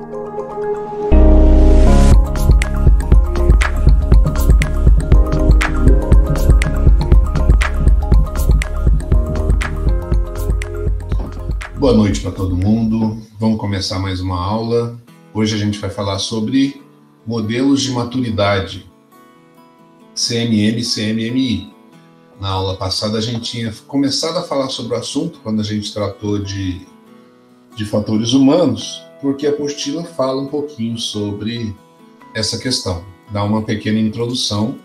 Boa noite para todo mundo. Vamos começar mais uma aula. Hoje a gente vai falar sobre modelos de maturidade, CMM e CMMI. Na aula passada a gente tinha começado a falar sobre o assunto quando a gente tratou de fatores humanos, porque a apostila fala um pouquinho sobre essa questão. Dá uma pequena introdução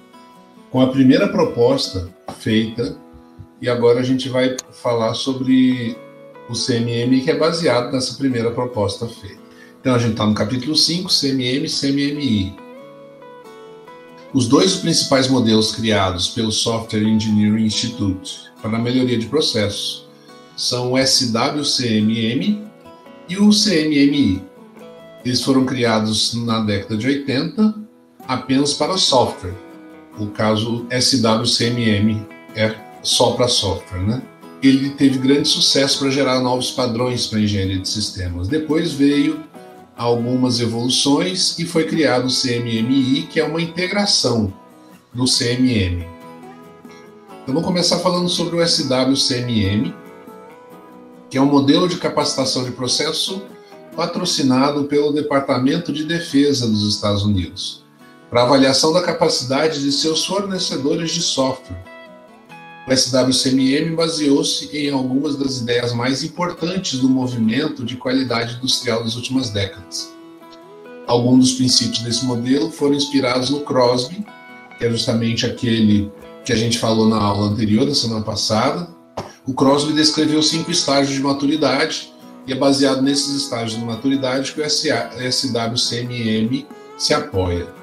com a primeira proposta feita, e agora a gente vai falar sobre o CMM, que é baseado nessa primeira proposta feita. Então a gente está no capítulo 5, CMM e CMMI. Os dois principais modelos criados pelo Software Engineering Institute para a melhoria de processos são o SWCMM e o CMMI. Eles foram criados na década de 80 apenas para software. O caso SWCMM é só para software, né? Ele teve grande sucesso para gerar novos padrões para a engenharia de sistemas. Depois veio algumas evoluções e foi criado o CMMI, que é uma integração do CMM. Então, vamos começar falando sobre o SWCMM, que é um modelo de capacitação de processo patrocinado pelo Departamento de Defesa dos Estados Unidos, para avaliação da capacidade de seus fornecedores de software. O SWCMM baseou-se em algumas das ideias mais importantes do movimento de qualidade industrial das últimas décadas. Alguns dos princípios desse modelo foram inspirados no CROSB, que é justamente aquele que a gente falou na aula anterior, da semana passada. O CROSB descreveu 5 estágios de maturidade, e é baseado nesses estágios de maturidade que o SWCMM se apoia.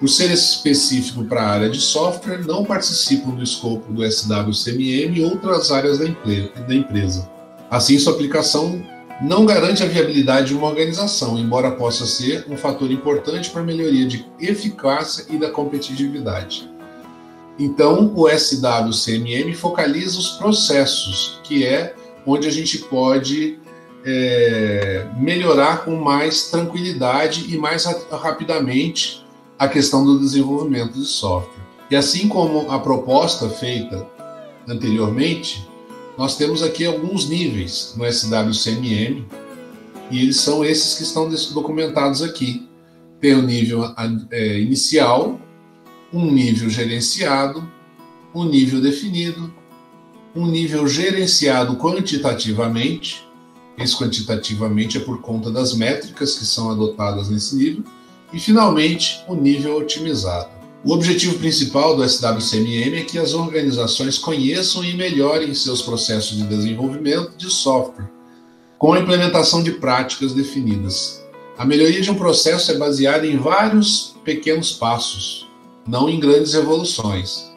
Por ser específico para a área de software, não participam do escopo do SWCMM e outras áreas da empresa. Assim, sua aplicação não garante a viabilidade de uma organização, embora possa ser um fator importante para a melhoria de eficácia e da competitividade. Então, o SWCMM focaliza os processos, que é onde a gente pode melhorar com mais tranquilidade e mais rapidamente a questão do desenvolvimento de software. E assim como a proposta feita anteriormente, nós temos aqui alguns níveis no SWCMM, e eles são esses que estão documentados aqui. Tem o nível inicial, um nível gerenciado, um nível definido, um nível gerenciado quantitativamente. Esse quantitativamente é por conta das métricas que são adotadas nesse nível. E, finalmente, o nível otimizado. O objetivo principal do SWCMM é que as organizações conheçam e melhorem seus processos de desenvolvimento de software, com a implementação de práticas definidas. A melhoria de um processo é baseada em vários pequenos passos, não em grandes revoluções.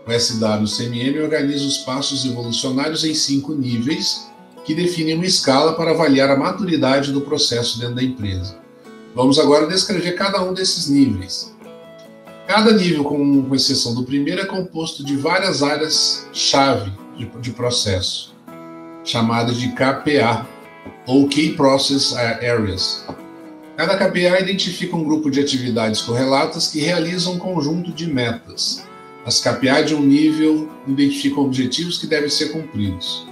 O SWCMM organiza os passos evolucionários em 5 níveis, que definem uma escala para avaliar a maturidade do processo dentro da empresa. Vamos agora descrever cada um desses níveis. Cada nível, com exceção do primeiro, é composto de várias áreas-chave de processo, chamadas de KPA, ou Key Process Areas. Cada KPA identifica um grupo de atividades correlatas que realizam um conjunto de metas. As KPA de um nível identificam objetivos que devem ser cumpridos.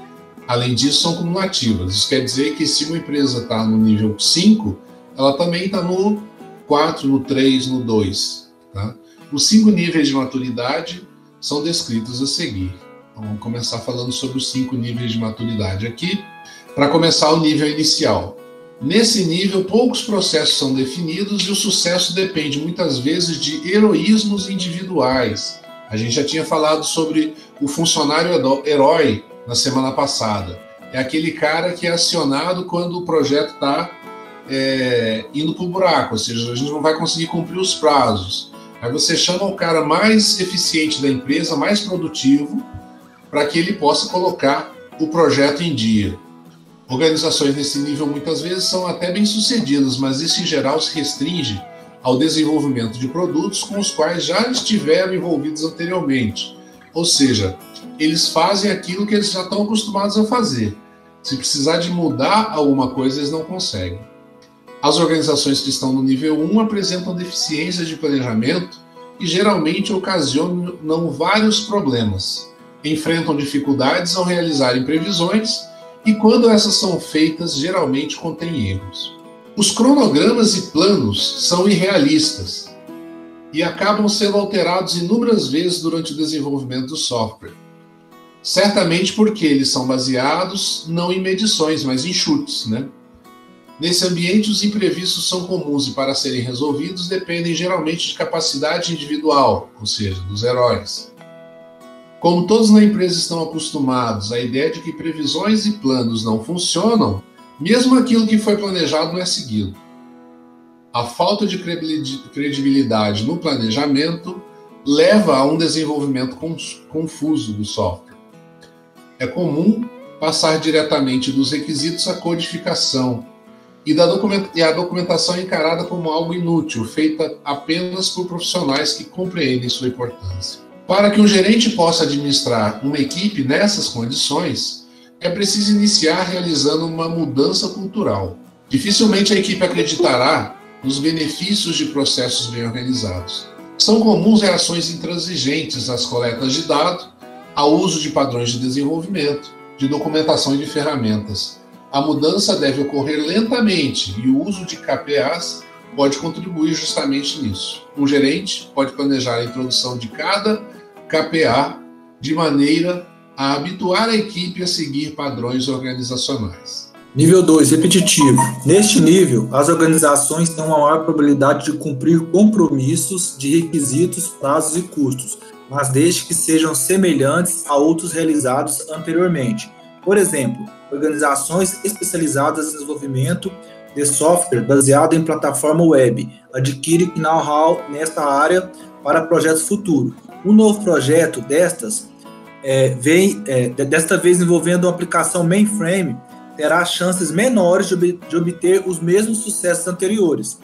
Além disso, são cumulativas. Isso quer dizer que se uma empresa está no nível 5, ela também está no 4, no 3, no 2. Tá? Os 5 níveis de maturidade são descritos a seguir. Então, vamos começar falando sobre os 5 níveis de maturidade aqui. Para começar, o nível inicial. Nesse nível, poucos processos são definidos e o sucesso depende muitas vezes de heroísmos individuais. A gente já tinha falado sobre o funcionário herói na semana passada. É aquele cara que é acionado quando o projeto está indo para o buraco, ou seja, a gente não vai conseguir cumprir os prazos. Aí você chama o cara mais eficiente da empresa, mais produtivo, para que ele possa colocar o projeto em dia. Organizações nesse nível muitas vezes são até bem-sucedidas, mas isso em geral se restringe ao desenvolvimento de produtos com os quais já estiveram envolvidos anteriormente. Ou seja, eles fazem aquilo que eles já estão acostumados a fazer. Se precisar de mudar alguma coisa, eles não conseguem. As organizações que estão no nível 1 apresentam deficiências de planejamento e geralmente ocasionam vários problemas. Enfrentam dificuldades ao realizarem previsões e, quando essas são feitas, geralmente contêm erros. Os cronogramas e planos são irrealistas e acabam sendo alterados inúmeras vezes durante o desenvolvimento do software. Certamente porque eles são baseados não em medições, mas em chutes, né? Nesse ambiente, os imprevistos são comuns e, para serem resolvidos, dependem geralmente de capacidade individual, ou seja, dos heróis. Como todos na empresa estão acostumados à ideia de que previsões e planos não funcionam, mesmo aquilo que foi planejado não é seguido. A falta de credibilidade no planejamento leva a um desenvolvimento confuso do software. É comum passar diretamente dos requisitos à codificação, e a documentação é encarada como algo inútil, feita apenas por profissionais que compreendem sua importância. Para que um gerente possa administrar uma equipe nessas condições, é preciso iniciar realizando uma mudança cultural. Dificilmente a equipe acreditará nos benefícios de processos bem organizados. São comuns reações intransigentes às coletas de dados, ao uso de padrões de desenvolvimento, de documentação e de ferramentas. A mudança deve ocorrer lentamente e o uso de KPAs pode contribuir justamente nisso. Um gerente pode planejar a introdução de cada KPA de maneira a habituar a equipe a seguir padrões organizacionais. Nível 2, repetitivo. Neste nível, as organizações têm uma maior probabilidade de cumprir compromissos de requisitos, prazos e custos, mas desde que sejam semelhantes a outros realizados anteriormente. Por exemplo, organizações especializadas em desenvolvimento de software baseado em plataforma web adquirem know-how nesta área para projetos futuros. Um novo projeto desta vez envolvendo uma aplicação mainframe, terá chances menores de obter os mesmos sucessos anteriores.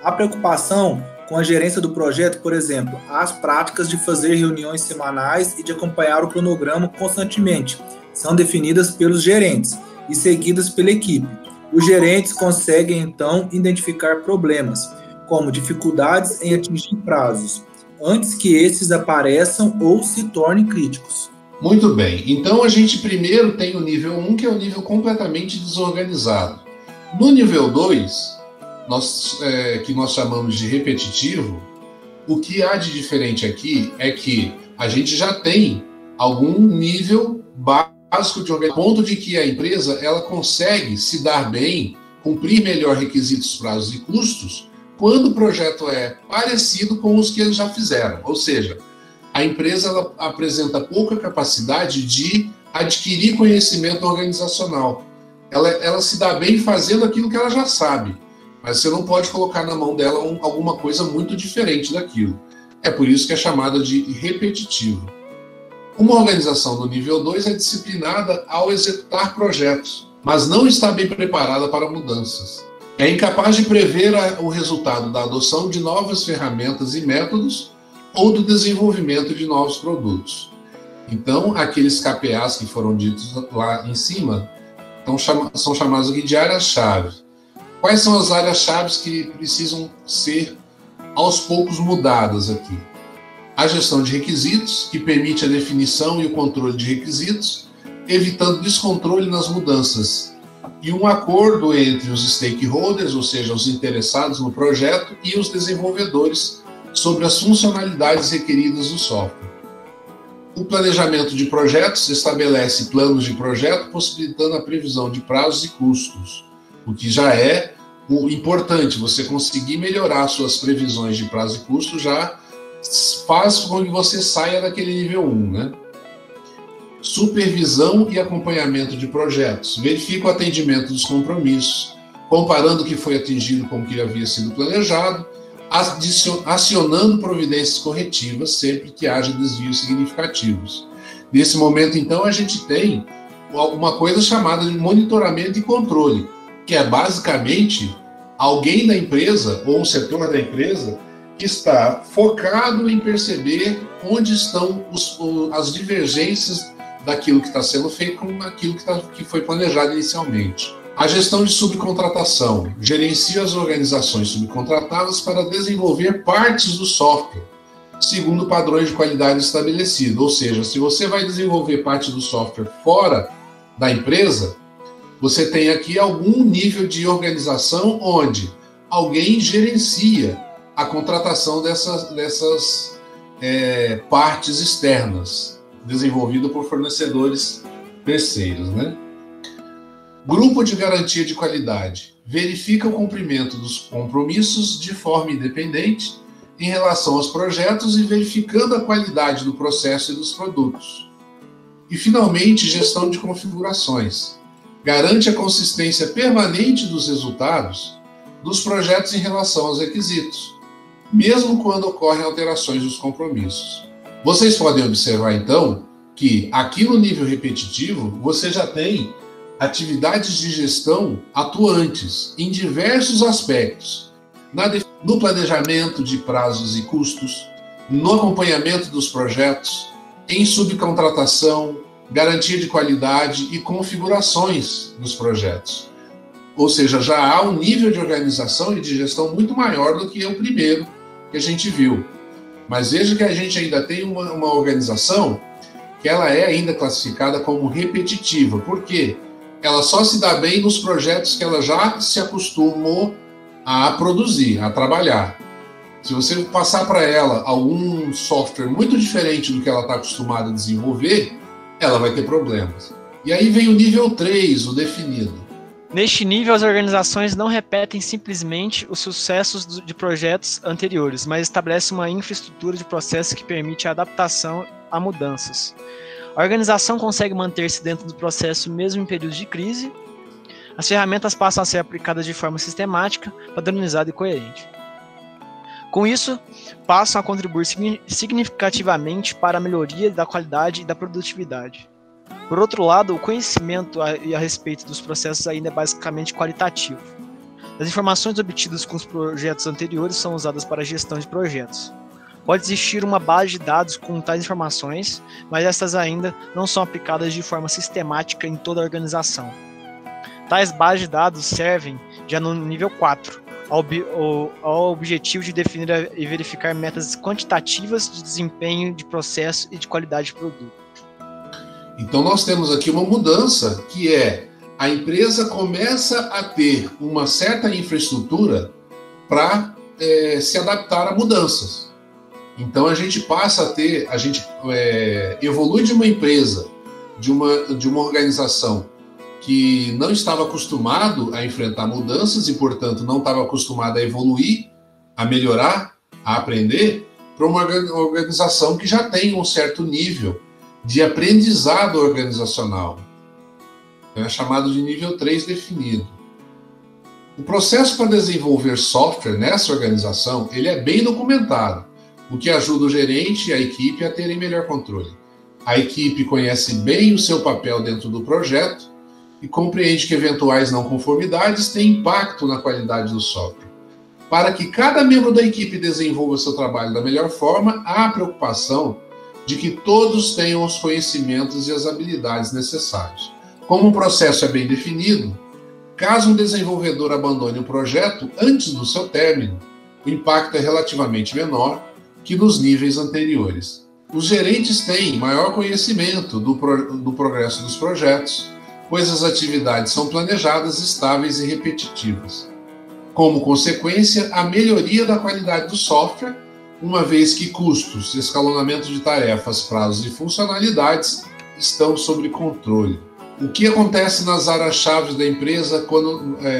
A preocupação com a gerência do projeto, por exemplo, as práticas de fazer reuniões semanais e de acompanhar o cronograma constantemente são definidas pelos gerentes e seguidas pela equipe. Os gerentes conseguem, então, identificar problemas, como dificuldades em atingir prazos, antes que esses apareçam ou se tornem críticos. Muito bem, então a gente primeiro tem o nível 1, que é o nível completamente desorganizado. No nível 2, que nós chamamos de repetitivo, o que há de diferente aqui é que a gente já tem algum nível básico de organização, ponto de que a empresa ela consegue se dar bem, cumprir melhor requisitos, prazos e custos, quando o projeto é parecido com os que eles já fizeram. Ou seja, a empresa ela apresenta pouca capacidade de adquirir conhecimento organizacional. Ela se dá bem fazendo aquilo que ela já sabe, mas você não pode colocar na mão dela alguma coisa muito diferente daquilo. É por isso que é chamada de repetitivo. Uma organização do nível 2 é disciplinada ao executar projetos, mas não está bem preparada para mudanças. É incapaz de prever o resultado da adoção de novas ferramentas e métodos ou do desenvolvimento de novos produtos. Então, aqueles KPAs que foram ditos lá em cima são chamados aqui de áreas-chave. Quais são as áreas-chave que precisam ser aos poucos mudadas aqui? A gestão de requisitos, que permite a definição e o controle de requisitos, evitando descontrole nas mudanças, e um acordo entre os stakeholders, ou seja, os interessados no projeto, e os desenvolvedores sobre as funcionalidades requeridas do software. O planejamento de projetos estabelece planos de projeto, possibilitando a previsão de prazos e custos, o que já é importante. Você conseguir melhorar suas previsões de prazo e custo já faz com que você saia daquele nível 1, né? Supervisão e acompanhamento de projetos. Verifica o atendimento dos compromissos, comparando o que foi atingido com o que havia sido planejado, acionando providências corretivas sempre que haja desvios significativos. Nesse momento, então, a gente tem uma coisa chamada de monitoramento e controle, que é basicamente alguém da empresa ou um setor da empresa que está focado em perceber onde estão as divergências daquilo que está sendo feito com aquilo que foi planejado inicialmente. A gestão de subcontratação gerencia as organizações subcontratadas para desenvolver partes do software, segundo padrões de qualidade estabelecidos. Ou seja, se você vai desenvolver parte do software fora da empresa, você tem aqui algum nível de organização onde alguém gerencia a contratação dessas partes externas, desenvolvidas por fornecedores terceiros, né? Grupo de garantia de qualidade verifica o cumprimento dos compromissos de forma independente em relação aos projetos e verificando a qualidade do processo e dos produtos. E, finalmente, gestão de configurações. Garante a consistência permanente dos resultados dos projetos em relação aos requisitos, mesmo quando ocorrem alterações dos compromissos. Vocês podem observar, então, que aqui no nível repetitivo você já tem atividades de gestão atuantes em diversos aspectos, no planejamento de prazos e custos, no acompanhamento dos projetos, em subcontratação, garantia de qualidade e configurações dos projetos. Ou seja, já há um nível de organização e de gestão muito maior do que o primeiro que a gente viu. Mas veja que a gente ainda tem uma organização que ela é ainda classificada como repetitiva. Por quê? Ela só se dá bem nos projetos que ela já se acostumou a produzir, a trabalhar. Se você passar para ela algum software muito diferente do que ela está acostumada a desenvolver, ela vai ter problemas. E aí vem o nível 3, o definido. Neste nível, as organizações não repetem simplesmente os sucessos de projetos anteriores, mas estabelecem uma infraestrutura de processos que permite a adaptação a mudanças. A organização consegue manter-se dentro do processo mesmo em períodos de crise. As ferramentas passam a ser aplicadas de forma sistemática, padronizada e coerente. Com isso, passam a contribuir significativamente para a melhoria da qualidade e da produtividade. Por outro lado, o conhecimento a respeito dos processos ainda é basicamente qualitativo. As informações obtidas com os projetos anteriores são usadas para a gestão de projetos. Pode existir uma base de dados com tais informações, mas essas ainda não são aplicadas de forma sistemática em toda a organização. Tais bases de dados servem já no nível 4, ao objetivo de definir e verificar metas quantitativas de desempenho de processo e de qualidade de produto. Então nós temos aqui uma mudança, que é a empresa começa a ter uma certa infraestrutura para se adaptar a mudanças. Então a gente passa a ter, evolui de uma empresa, de uma organização que não estava acostumado a enfrentar mudanças e, portanto, não estava acostumado a evoluir, a melhorar, a aprender, para uma organização que já tem um certo nível de aprendizado organizacional. É chamado de nível 3 definido. O processo para desenvolver software nessa organização, ele é bem documentado, o que ajuda o gerente e a equipe a terem melhor controle. A equipe conhece bem o seu papel dentro do projeto e compreende que eventuais não conformidades têm impacto na qualidade do software. Para que cada membro da equipe desenvolva seu trabalho da melhor forma, há a preocupação de que todos tenham os conhecimentos e as habilidades necessários. Como o processo é bem definido, caso um desenvolvedor abandone o projeto antes do seu término, o impacto é relativamente menor que nos níveis anteriores. Os gerentes têm maior conhecimento do progresso dos projetos, pois as atividades são planejadas, estáveis e repetitivas. Como consequência, a melhoria da qualidade do software, uma vez que custos, escalonamento de tarefas, prazos e funcionalidades estão sob controle. O que acontece nas áreas-chave da empresa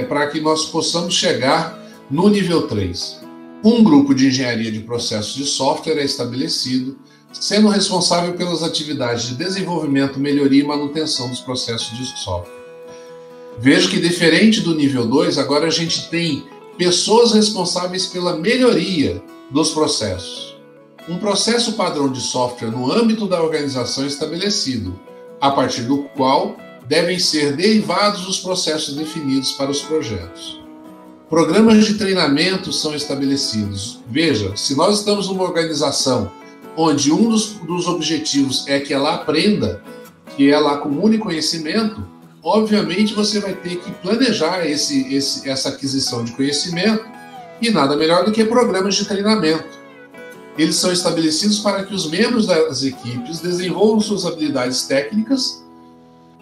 para que nós possamos chegar no nível 3? Um grupo de engenharia de processos de software é estabelecido, sendo responsável pelas atividades de desenvolvimento, melhoria e manutenção dos processos de software. Veja que, diferente do nível 2, agora a gente tem pessoas responsáveis pela melhoria dos processos. Um processo padrão de software no âmbito da organização estabelecido, a partir do qual devem ser derivados os processos definidos para os projetos. Programas de treinamento são estabelecidos. Veja, se nós estamos numa organização onde um dos objetivos é que ela aprenda, que ela acumule conhecimento, obviamente você vai ter que planejar essa aquisição de conhecimento, e nada melhor do que programas de treinamento. Eles são estabelecidos para que os membros das equipes desenvolvam suas habilidades técnicas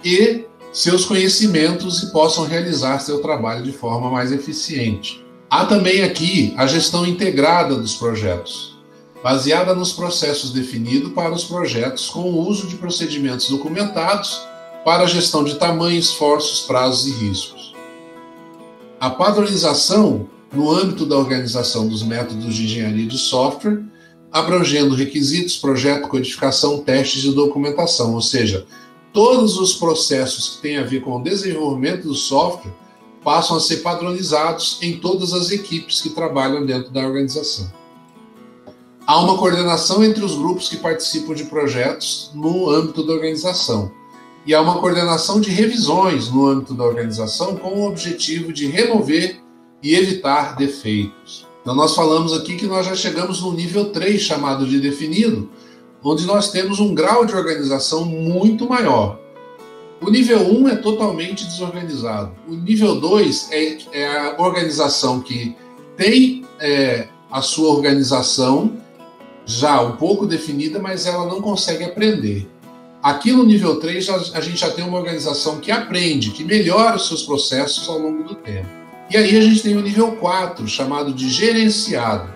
e seus conhecimentos e possam realizar seu trabalho de forma mais eficiente. Há também aqui a gestão integrada dos projetos, baseada nos processos definidos para os projetos com o uso de procedimentos documentados para a gestão de tamanho, esforços, prazos e riscos. A padronização no âmbito da organização dos métodos de engenharia de software, abrangendo requisitos, projeto, codificação, testes e documentação, ou seja, todos os processos que têm a ver com o desenvolvimento do software passam a ser padronizados em todas as equipes que trabalham dentro da organização. Há uma coordenação entre os grupos que participam de projetos no âmbito da organização, e há uma coordenação de revisões no âmbito da organização com o objetivo de remover e evitar defeitos. Então nós falamos aqui que nós já chegamos no nível 3, chamado de definido, onde nós temos um grau de organização muito maior. O nível 1 é totalmente desorganizado. O nível 2 é a organização que tem a sua organização já um pouco definida, mas ela não consegue aprender. Aqui no nível 3, a gente já tem uma organização que aprende, que melhora os seus processos ao longo do tempo. E aí a gente tem o nível 4, chamado de gerenciado.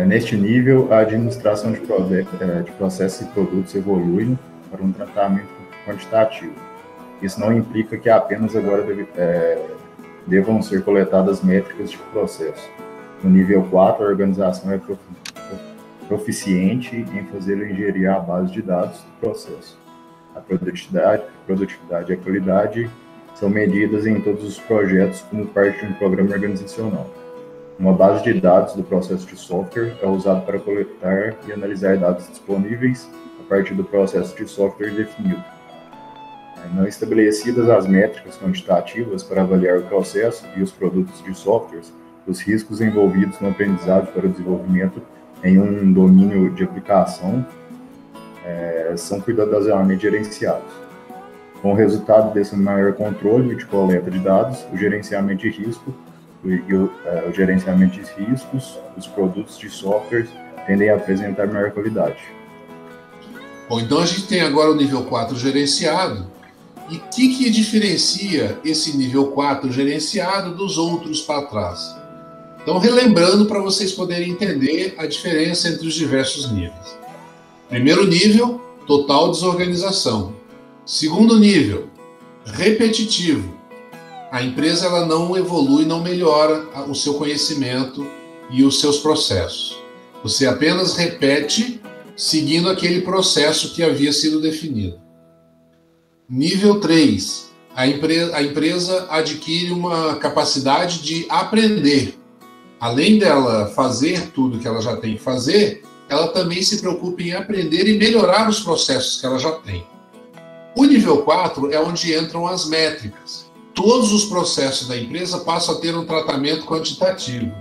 Neste nível, a administração de processos e produtos evolui para um tratamento quantitativo. Isso não implica que apenas agora devam ser coletadas métricas de processo. No nível 4, a organização é proficiente em fazer engenharia à base de dados do processo. A produtividade e a qualidade são medidas em todos os projetos como parte de um programa organizacional. Uma base de dados do processo de software é usada para coletar e analisar dados disponíveis a partir do processo de software definido. Não estabelecidas as métricas quantitativas para avaliar o processo e os produtos de softwares, os riscos envolvidos no aprendizado para o desenvolvimento em um domínio de aplicação são cuidadosamente gerenciados. Com o resultado desse maior controle de coleta de dados, o gerenciamento de risco o gerenciamento de riscos, os produtos de software tendem a apresentar maior qualidade. Bom, então a gente tem agora o nível 4 gerenciado. E o que diferencia esse nível 4 gerenciado dos outros para trás? Então, relembrando para vocês poderem entender a diferença entre os diversos níveis. Primeiro nível, total desorganização. Segundo nível, repetitivo. A empresa ela não evolui, não melhora o seu conhecimento e os seus processos. Você apenas repete seguindo aquele processo que havia sido definido. Nível 3. A empresa adquire uma capacidade de aprender. Além dela fazer tudo que ela já tem que fazer, ela também se preocupa em aprender e melhorar os processos que ela já tem. O nível 4 é onde entram as métricas. Todos os processos da empresa passam a ter um tratamento quantitativo.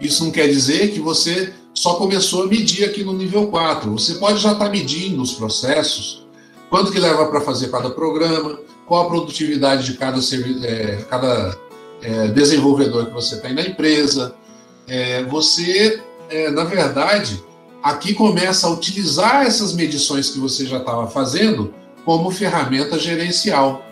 Isso não quer dizer que você só começou a medir aqui no nível 4. Você pode já estar medindo os processos, quanto que leva para fazer cada programa, qual a produtividade de cada desenvolvedor que você tem na empresa. Na verdade, aqui começa a utilizar essas medições que você já estava fazendo como ferramenta gerencial.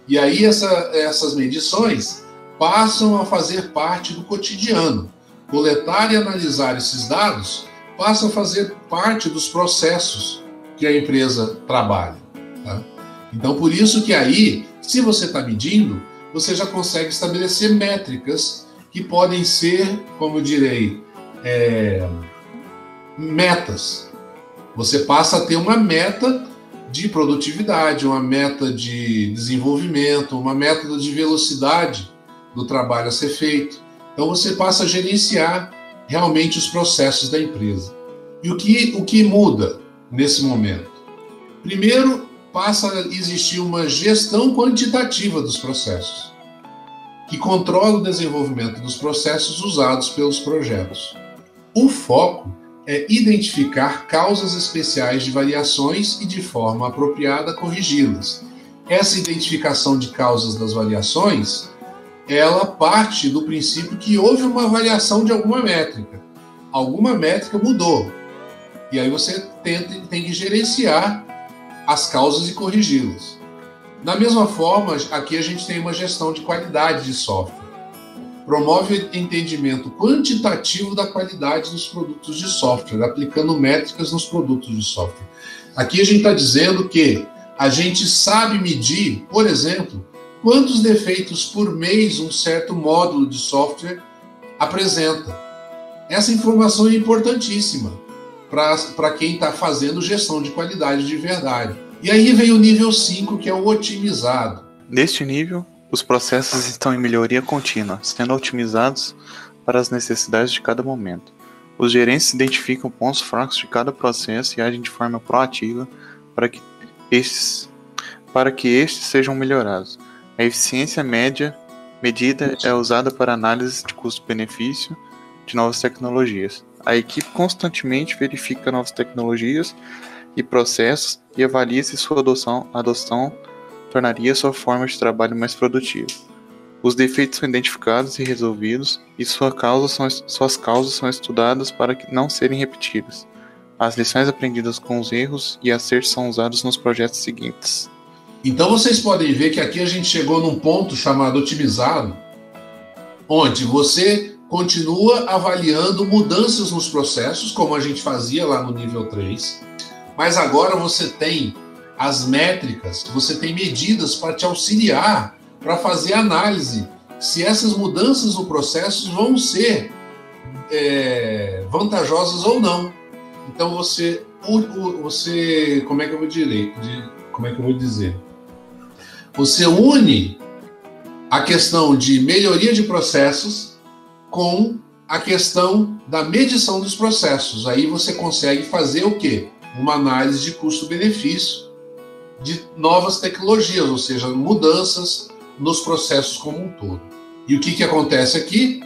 E aí essas medições passam a fazer parte do cotidiano. Coletar e analisar esses dados passa a fazer parte dos processos que a empresa trabalha. Tá? Então, por isso que aí, se você está medindo, você já consegue estabelecer métricas que podem ser, como eu direi, metas. Você passa a ter uma meta de produtividade, uma meta de desenvolvimento, uma meta de velocidade do trabalho a ser feito. Então você passa a gerenciar realmente os processos da empresa. E o que muda nesse momento? Primeiro, passa a existir uma gestão quantitativa dos processos, que controla o desenvolvimento dos processos usados pelos projetos. O foco é identificar causas especiais de variações e, de forma apropriada, corrigi-las. essa identificação de causas das variações, ela parte do princípio que houve uma variação de alguma métrica. Alguma métrica mudou. E aí você tem que gerenciar as causas e corrigi-las. Da mesma forma, aqui a gente tem uma gestão de qualidade de software. Promove o entendimento quantitativo da qualidade dos produtos de software, aplicando métricas nos produtos de software. Aqui a gente está dizendo que a gente sabe medir, por exemplo, quantos defeitos por mês um certo módulo de software apresenta. Essa informação é importantíssima para quem está fazendo gestão de qualidade de verdade. E aí vem o nível 5, que é o otimizado. Neste nível, os processos estão em melhoria contínua, sendo otimizados para as necessidades de cada momento. Os gerentes identificam pontos fracos de cada processo e agem de forma proativa para que estes sejam melhorados. A eficiência medida é usada para análise de custo-benefício de novas tecnologias. A equipe constantemente verifica novas tecnologias e processos e avalia se sua adoção tornaria sua forma de trabalho mais produtiva. Os defeitos são identificados e resolvidos e suas causas são estudadas para não serem repetidas. As lições aprendidas com os erros e acertos são usados nos projetos seguintes. Então vocês podem ver que aqui a gente chegou num ponto chamado otimizado, onde você continua avaliando mudanças nos processos, como a gente fazia lá no nível 3, mas agora você tem as métricas, você tem medidas para te auxiliar, para fazer análise se essas mudanças no processo vão ser vantajosas ou não. Então você como é que eu vou dizer? Você une a questão de melhoria de processos com a questão da medição dos processos. Aí você consegue fazer o quê? Uma análise de custo-benefício de novas tecnologias, ou seja, mudanças nos processos como um todo. E o que acontece aqui?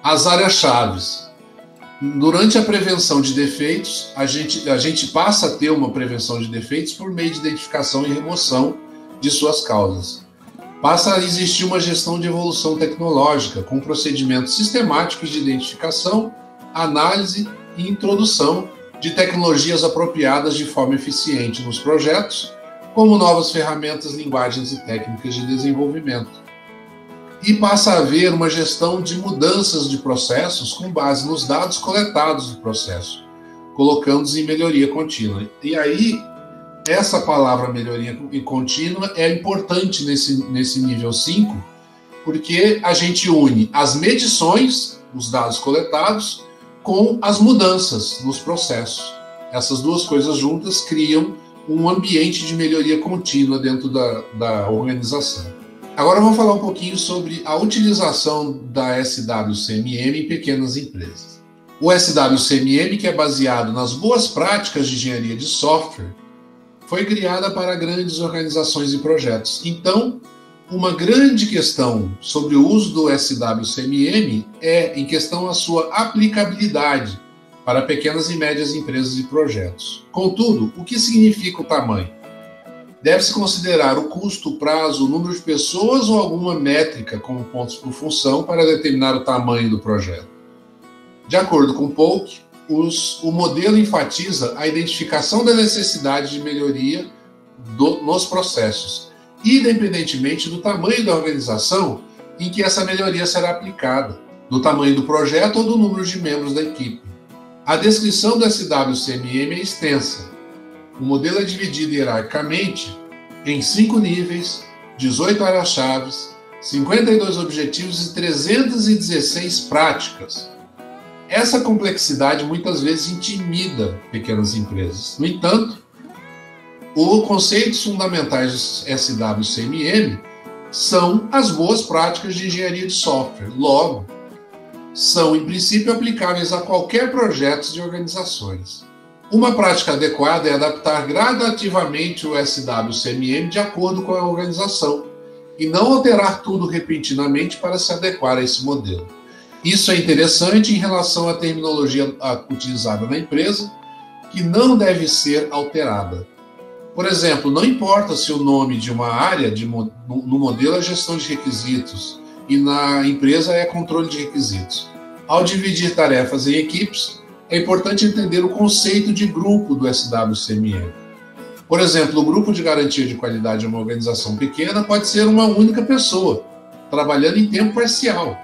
As áreas-chave. Durante a prevenção de defeitos, a gente passa a ter uma prevenção de defeitos por meio de identificação e remoção de suas causas. Passa a existir uma gestão de evolução tecnológica, com procedimentos sistemáticos de identificação, análise e introdução de tecnologias apropriadas de forma eficiente nos projetos, como novas ferramentas, linguagens e técnicas de desenvolvimento. E passa a haver uma gestão de mudanças de processos com base nos dados coletados do processo, colocando-os em melhoria contínua. E aí, essa palavra melhoria contínua é importante nesse nível 5, porque a gente une as medições, os dados coletados, com as mudanças nos processos. Essas duas coisas juntas criam um ambiente de melhoria contínua dentro da organização. Agora vamos falar um pouquinho sobre a utilização da SWCMM em pequenas empresas. O SWCMM, que é baseado nas boas práticas de engenharia de software, foi criada para grandes organizações e projetos. Então, uma grande questão sobre o uso do SWCMM é em questão a sua aplicabilidade para pequenas e médias empresas e projetos. Contudo, o que significa o tamanho? Deve-se considerar o custo, o prazo, o número de pessoas ou alguma métrica como pontos por função para determinar o tamanho do projeto. De acordo com Polk, o modelo enfatiza a identificação da necessidade de melhoria nos processos, independentemente do tamanho da organização em que essa melhoria será aplicada, do tamanho do projeto ou do número de membros da equipe. A descrição do SWCMM é extensa. O modelo é dividido hierarquicamente em 5 níveis, 18 áreas-chave, 52 objetivos e 316 práticas. Essa complexidade muitas vezes intimida pequenas empresas. No entanto, os conceitos fundamentais do SWCMM são as boas práticas de engenharia de software. Logo, são, em princípio, aplicáveis a qualquer projeto de organizações. Uma prática adequada é adaptar gradativamente o SWCMM de acordo com a organização e não alterar tudo repentinamente para se adequar a esse modelo. Isso é interessante em relação à terminologia utilizada na empresa, que não deve ser alterada. Por exemplo, não importa se o nome de uma área no modelo é gestão de requisitos e na empresa é controle de requisitos. Ao dividir tarefas em equipes, é importante entender o conceito de grupo do SWCMM. Por exemplo, o grupo de garantia de qualidade de uma organização pequena pode ser uma única pessoa, trabalhando em tempo parcial.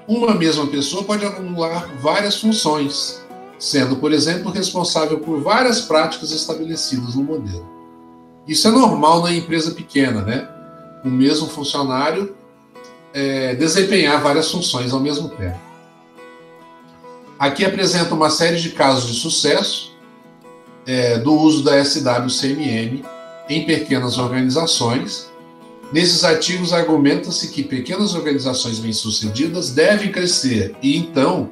Uma mesma pessoa pode acumular várias funções, sendo, por exemplo, responsável por várias práticas estabelecidas no modelo. Isso é normal na empresa pequena, né? O mesmo funcionário desempenhar várias funções ao mesmo tempo. Aqui apresenta uma série de casos de sucesso do uso da SWCMM em pequenas organizações. Nesses artigos argumenta-se que pequenas organizações bem-sucedidas devem crescer e, então,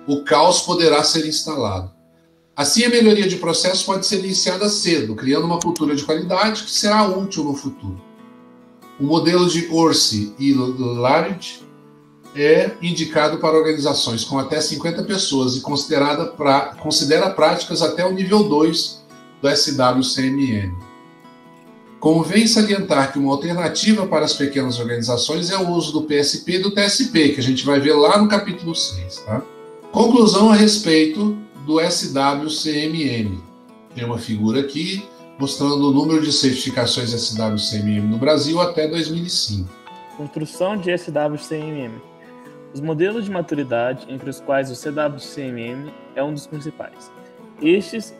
o caos poderá ser instalado. Assim, a melhoria de processo pode ser iniciada cedo, criando uma cultura de qualidade que será útil no futuro. O modelo de Orsi e Larid é indicado para organizações com até 50 pessoas e considera práticas até o nível 2 do SWCMM. Convém salientar que uma alternativa para as pequenas organizações é o uso do PSP e do TSP, que a gente vai ver lá no capítulo 6. Tá? Conclusão a respeito do SWCMM. Tem uma figura aqui mostrando o número de certificações SWCMM no Brasil até 2005. Construção de SWCMM. Os modelos de maturidade, entre os quais o CWCMM é um dos principais. Estes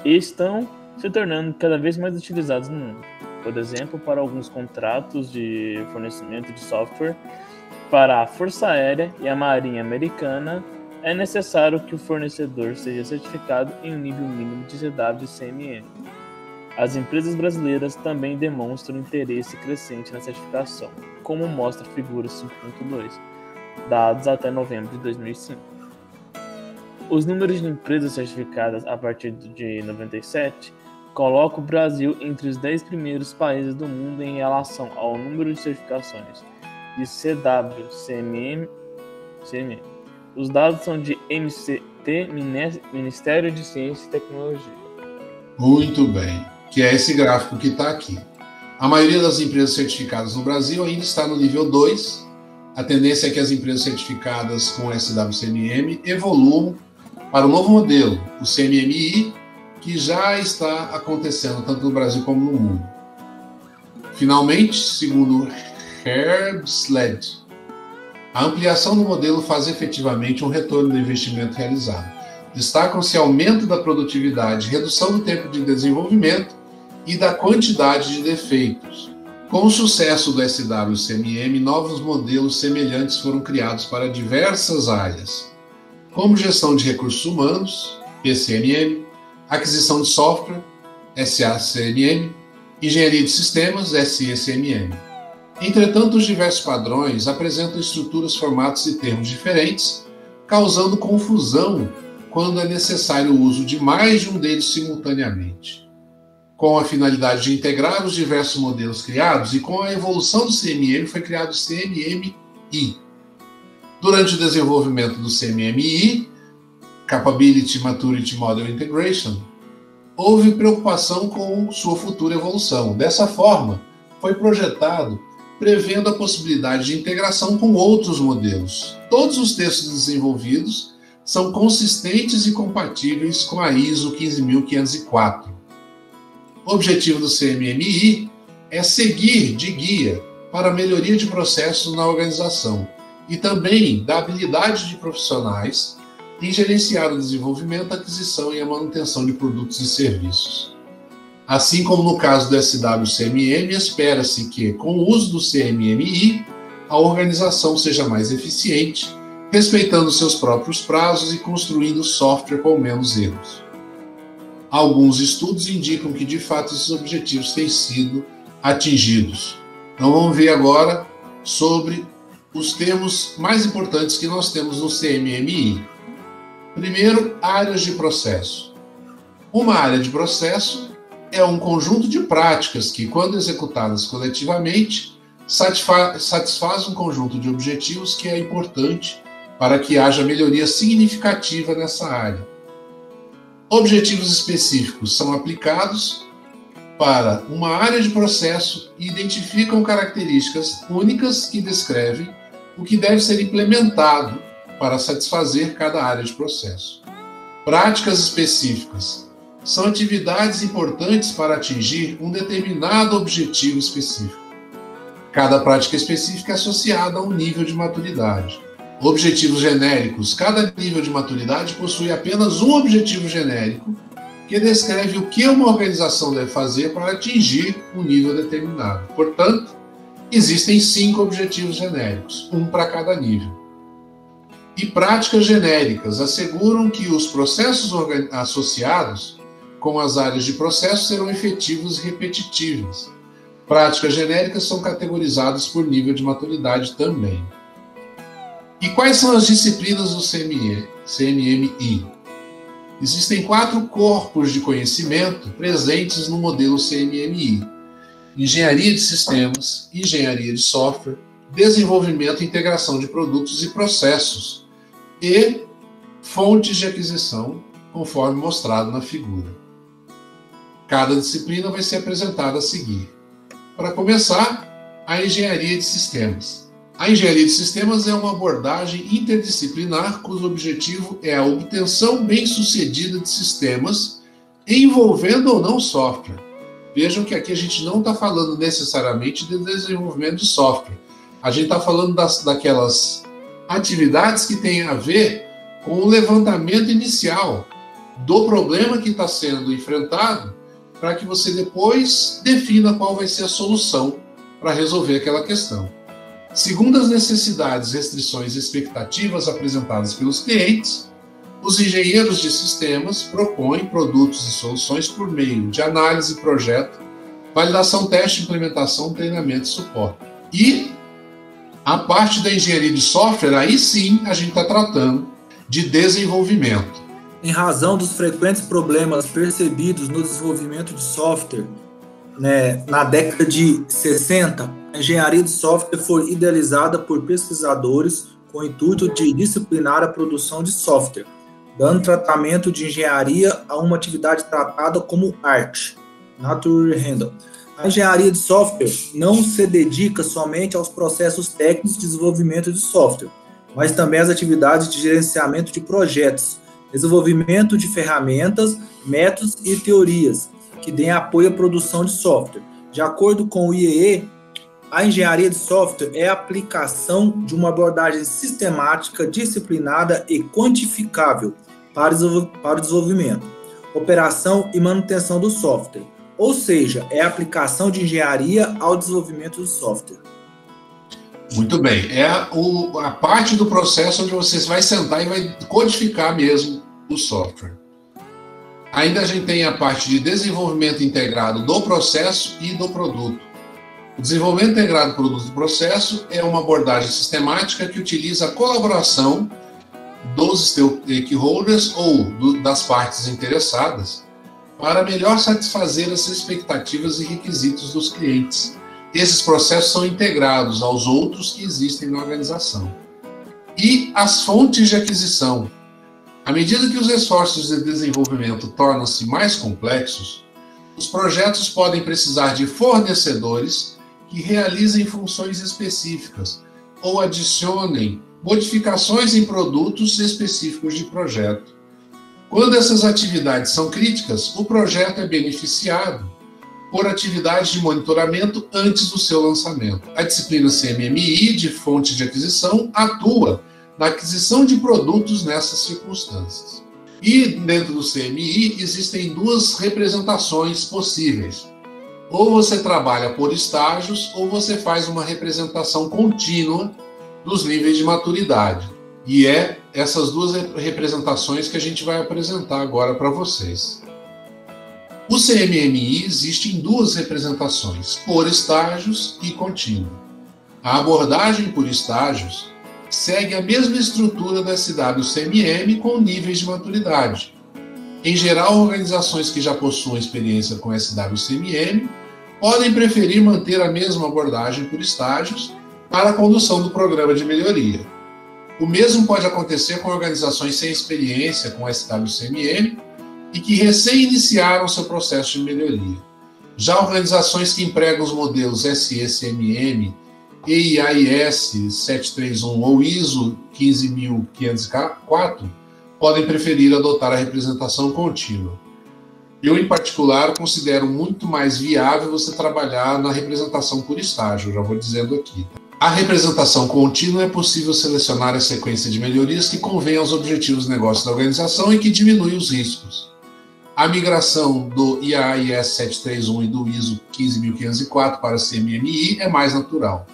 estão se tornando cada vez mais utilizados no mundo. Por exemplo, para alguns contratos de fornecimento de software para a Força Aérea e a Marinha Americana, é necessário que o fornecedor seja certificado em um nível mínimo de CWCMM. As empresas brasileiras também demonstram interesse crescente na certificação, como mostra a figura 5.2, dados até novembro de 2005. Os números de empresas certificadas a partir de 97 colocam o Brasil entre os 10 primeiros países do mundo em relação ao número de certificações de CWCMM. Os dados são de MCT, Ministério de Ciência e Tecnologia. Muito bem, que é esse gráfico que está aqui. A maioria das empresas certificadas no Brasil ainda está no nível 2. A tendência é que as empresas certificadas com SWCMM evoluam para o novo modelo, o CMMI, que já está acontecendo tanto no Brasil como no mundo. Finalmente, segundo Herbsled, a ampliação do modelo faz efetivamente um retorno do investimento realizado. Destacam-se aumento da produtividade, redução do tempo de desenvolvimento e da quantidade de defeitos. Com o sucesso do SWCMM, novos modelos semelhantes foram criados para diversas áreas, como gestão de recursos humanos, PCMM, aquisição de software, SACMM, engenharia de sistemas, SISMM. Entretanto, os diversos padrões apresentam estruturas, formatos e termos diferentes, causando confusão quando é necessário o uso de mais de um deles simultaneamente. Com a finalidade de integrar os diversos modelos criados e com a evolução do CMM, foi criado o CMMI. Durante o desenvolvimento do CMMI, Capability Maturity Model Integration, houve preocupação com sua futura evolução. Dessa forma, foi projetado prevendo a possibilidade de integração com outros modelos. Todos os textos desenvolvidos são consistentes e compatíveis com a ISO 15504. O objetivo do CMMI é seguir de guia para a melhoria de processos na organização e também da habilidade de profissionais em gerenciar o desenvolvimento, a aquisição e a manutenção de produtos e serviços. Assim como no caso do SWCMM, espera-se que, com o uso do CMMI, a organização seja mais eficiente, respeitando seus próprios prazos e construindo software com menos erros. Alguns estudos indicam que, de fato, esses objetivos têm sido atingidos. Então, vamos ver agora sobre os termos mais importantes que nós temos no CMMI. Primeiro, áreas de processo. Uma área de processo é um conjunto de práticas que, quando executadas coletivamente, satisfaz um conjunto de objetivos que é importante para que haja melhoria significativa nessa área. Objetivos específicos são aplicados para uma área de processo e identificam características únicas que descrevem o que deve ser implementado para satisfazer cada área de processo. Práticas específicas são atividades importantes para atingir um determinado objetivo específico. Cada prática específica é associada a um nível de maturidade. Objetivos genéricos. Cada nível de maturidade possui apenas um objetivo genérico que descreve o que uma organização deve fazer para atingir um nível determinado. Portanto, existem 5 objetivos genéricos, um para cada nível. E práticas genéricas asseguram que os processos associados com as áreas de processo serão efetivos e repetitivos. Práticas genéricas são categorizadas por nível de maturidade também. E quais são as disciplinas do CMMI? Existem 4 corpos de conhecimento presentes no modelo CMMI: engenharia de sistemas, engenharia de software, desenvolvimento e integração de produtos e processos, e fontes de aquisição, conforme mostrado na figura. Cada disciplina vai ser apresentada a seguir. Para começar, a engenharia de sistemas. A engenharia de sistemas é uma abordagem interdisciplinar cujo objetivo é a obtenção bem-sucedida de sistemas envolvendo ou não software. Vejam que aqui a gente não está falando necessariamente de desenvolvimento de software. A gente está falando daquelas atividades que têm a ver com o levantamento inicial do problema que está sendo enfrentado, para que você depois defina qual vai ser a solução para resolver aquela questão. Segundo as necessidades, restrições e expectativas apresentadas pelos clientes, os engenheiros de sistemas propõem produtos e soluções por meio de análise, projeto, validação, teste, implementação, treinamento e suporte. E a parte da engenharia de software, aí sim a gente está tratando de desenvolvimento. Em razão dos frequentes problemas percebidos no desenvolvimento de software, na década de 60, a engenharia de software foi idealizada por pesquisadores com o intuito de disciplinar a produção de software, dando tratamento de engenharia a uma atividade tratada como arte, Natural Handle. A engenharia de software não se dedica somente aos processos técnicos de desenvolvimento de software, mas também às atividades de gerenciamento de projetos, desenvolvimento de ferramentas, métodos e teorias que deem apoio à produção de software. De acordo com o IEE, a engenharia de software é a aplicação de uma abordagem sistemática, disciplinada e quantificável para o desenvolvimento, operação e manutenção do software. Ou seja, é a aplicação de engenharia ao desenvolvimento do software. Muito bem. É a parte do processo onde você vai sentar e vai codificar mesmo o software. Ainda a gente tem a parte de desenvolvimento integrado do processo e do produto. O desenvolvimento integrado do produto e processo é uma abordagem sistemática que utiliza a colaboração dos stakeholders ou das partes interessadas para melhor satisfazer as expectativas e requisitos dos clientes. Esses processos são integrados aos outros que existem na organização. E as fontes de aquisição. À medida que os esforços de desenvolvimento tornam-se mais complexos, os projetos podem precisar de fornecedores que realizem funções específicas ou adicionem modificações em produtos específicos de projeto. Quando essas atividades são críticas, o projeto é beneficiado por atividades de monitoramento antes do seu lançamento. A disciplina CMMI de fonte de aquisição atua na aquisição de produtos nessas circunstâncias. E dentro do CMI existem 2 representações possíveis. Ou você trabalha por estágios, ou você faz uma representação contínua dos níveis de maturidade. E é essas 2 representações que a gente vai apresentar agora para vocês. O CMMI existe em 2 representações, por estágios e contínua. A abordagem por estágios segue a mesma estrutura da SWCMM com níveis de maturidade. Em geral, organizações que já possuem experiência com SWCMM podem preferir manter a mesma abordagem por estágios para a condução do programa de melhoria. O mesmo pode acontecer com organizações sem experiência com SWCMM e que recém iniciaram seu processo de melhoria. Já organizações que empregam os modelos SECMM, EIAIS 731 ou ISO 15504 podem preferir adotar a representação contínua. Eu, em particular, considero muito mais viável você trabalhar na representação por estágio, já vou dizendo aqui. A representação contínua é possível selecionar a sequência de melhorias que convém aos objetivos de negócio da organização e que diminui os riscos. A migração do IAIS 731 e do ISO 15504 para CMMI é mais natural.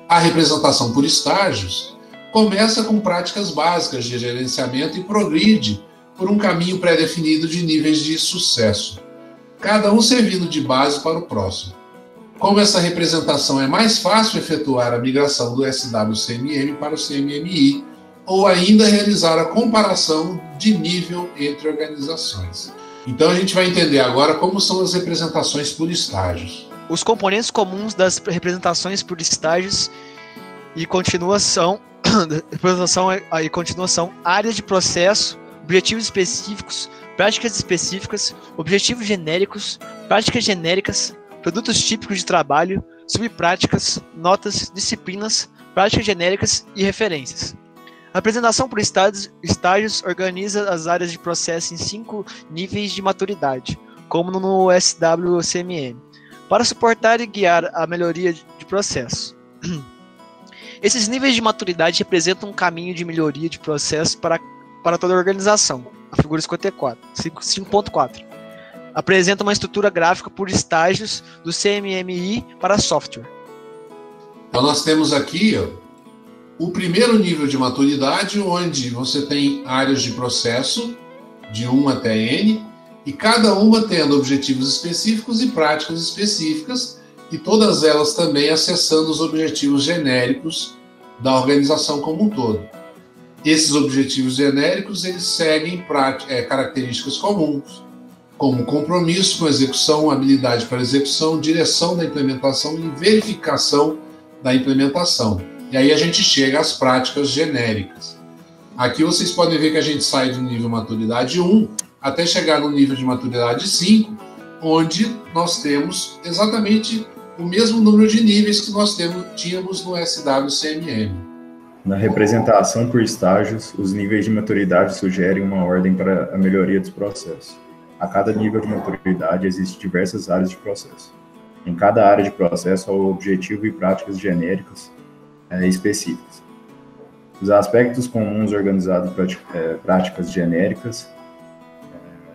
A representação por estágios começa com práticas básicas de gerenciamento e progride por um caminho pré-definido de níveis de sucesso, cada um servindo de base para o próximo. Como essa representação é mais fácil efetuar a migração do SWCMM para o CMMI, ou ainda realizar a comparação de nível entre organizações. Então a gente vai entender agora como são as representações por estágios. Os componentes comuns das representações por estágios e continuação áreas de processo, objetivos específicos, práticas específicas, objetivos genéricos, práticas genéricas, produtos típicos de trabalho, subpráticas, notas, disciplinas, práticas genéricas e referências. A apresentação por estágios organiza as áreas de processo em 5 níveis de maturidade, como no SWCMM, para suportar e guiar a melhoria de processo. Esses níveis de maturidade representam um caminho de melhoria de processo para toda a organização. A figura 5.4 apresenta uma estrutura gráfica por estágios do CMMI para software. Então nós temos aqui o primeiro nível de maturidade, onde você tem áreas de processo de 1 até N, e cada uma tendo objetivos específicos e práticas específicas, e todas elas também acessando os objetivos genéricos da organização como um todo. Esses objetivos genéricos eles seguem características comuns, como compromisso com execução, habilidade para execução, direção da implementação e verificação da implementação. E aí a gente chega às práticas genéricas. Aqui vocês podem ver que a gente sai do nível maturidade 1 até chegar no nível de maturidade 5, onde nós temos exatamente o mesmo número de níveis que nós tínhamos no SWCMM. Na representação por estágios, os níveis de maturidade sugerem uma ordem para a melhoria dos processos. A cada nível de maturidade existem diversas áreas de processo. Em cada área de processo há o objetivo e práticas genéricas específicas. Os aspectos comuns organizados em práticas genéricas.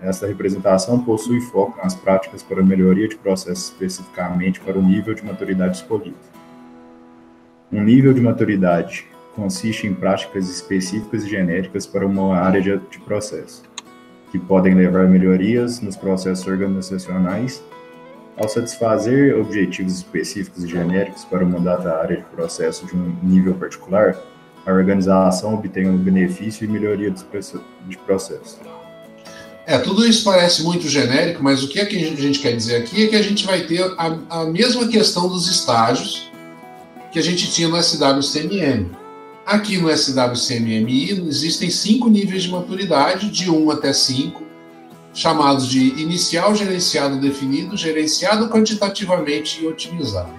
Essa representação possui foco nas práticas para melhoria de processo especificamente para o nível de maturidade escolhido. Um nível de maturidade consiste em práticas específicas e genéricas para uma área de processo, que podem levar a melhorias nos processos organizacionais. Ao satisfazer objetivos específicos e genéricos para uma dada área de processo de um nível particular, a organização obtém um benefício e melhoria de processo. Tudo isso parece muito genérico, mas o que a gente quer dizer aqui é que a gente vai ter a mesma questão dos estágios que a gente tinha no SWCMM. Aqui no SWCMMI existem 5 níveis de maturidade, de 1 até 5, chamados de inicial, gerenciado definido, gerenciado quantitativamente e otimizado.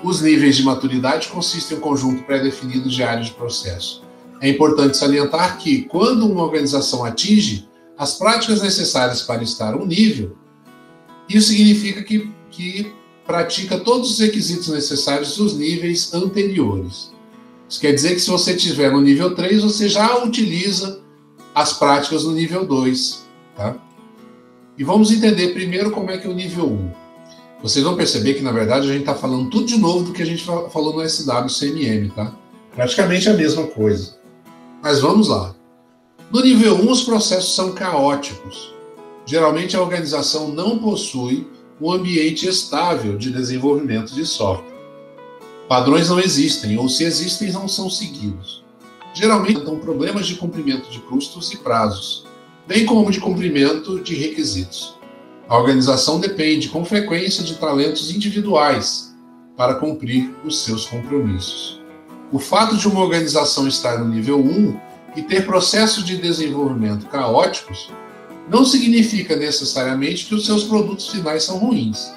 Os níveis de maturidade consistem em um conjunto pré-definido de áreas de processo. É importante salientar que, quando uma organização atinge as práticas necessárias para estar um nível, isso significa que pratica todos os requisitos necessários dos níveis anteriores. Isso quer dizer que se você estiver no nível 3, você já utiliza as práticas no nível 2. Tá? E vamos entender primeiro como é que é o nível 1. Vocês vão perceber que, na verdade, a gente está falando tudo de novo do que a gente falou no SWCMM. Tá? Praticamente a mesma coisa. Mas vamos lá. No nível 1, os processos são caóticos. Geralmente, a organização não possui um ambiente estável de desenvolvimento de software. Padrões não existem, ou se existem, não são seguidos. Geralmente, são problemas de cumprimento de custos e prazos, bem como de cumprimento de requisitos. A organização depende, com frequência, de talentos individuais para cumprir os seus compromissos. O fato de uma organização estar no nível 1 e ter processos de desenvolvimento caóticos não significa necessariamente que os seus produtos finais são ruins.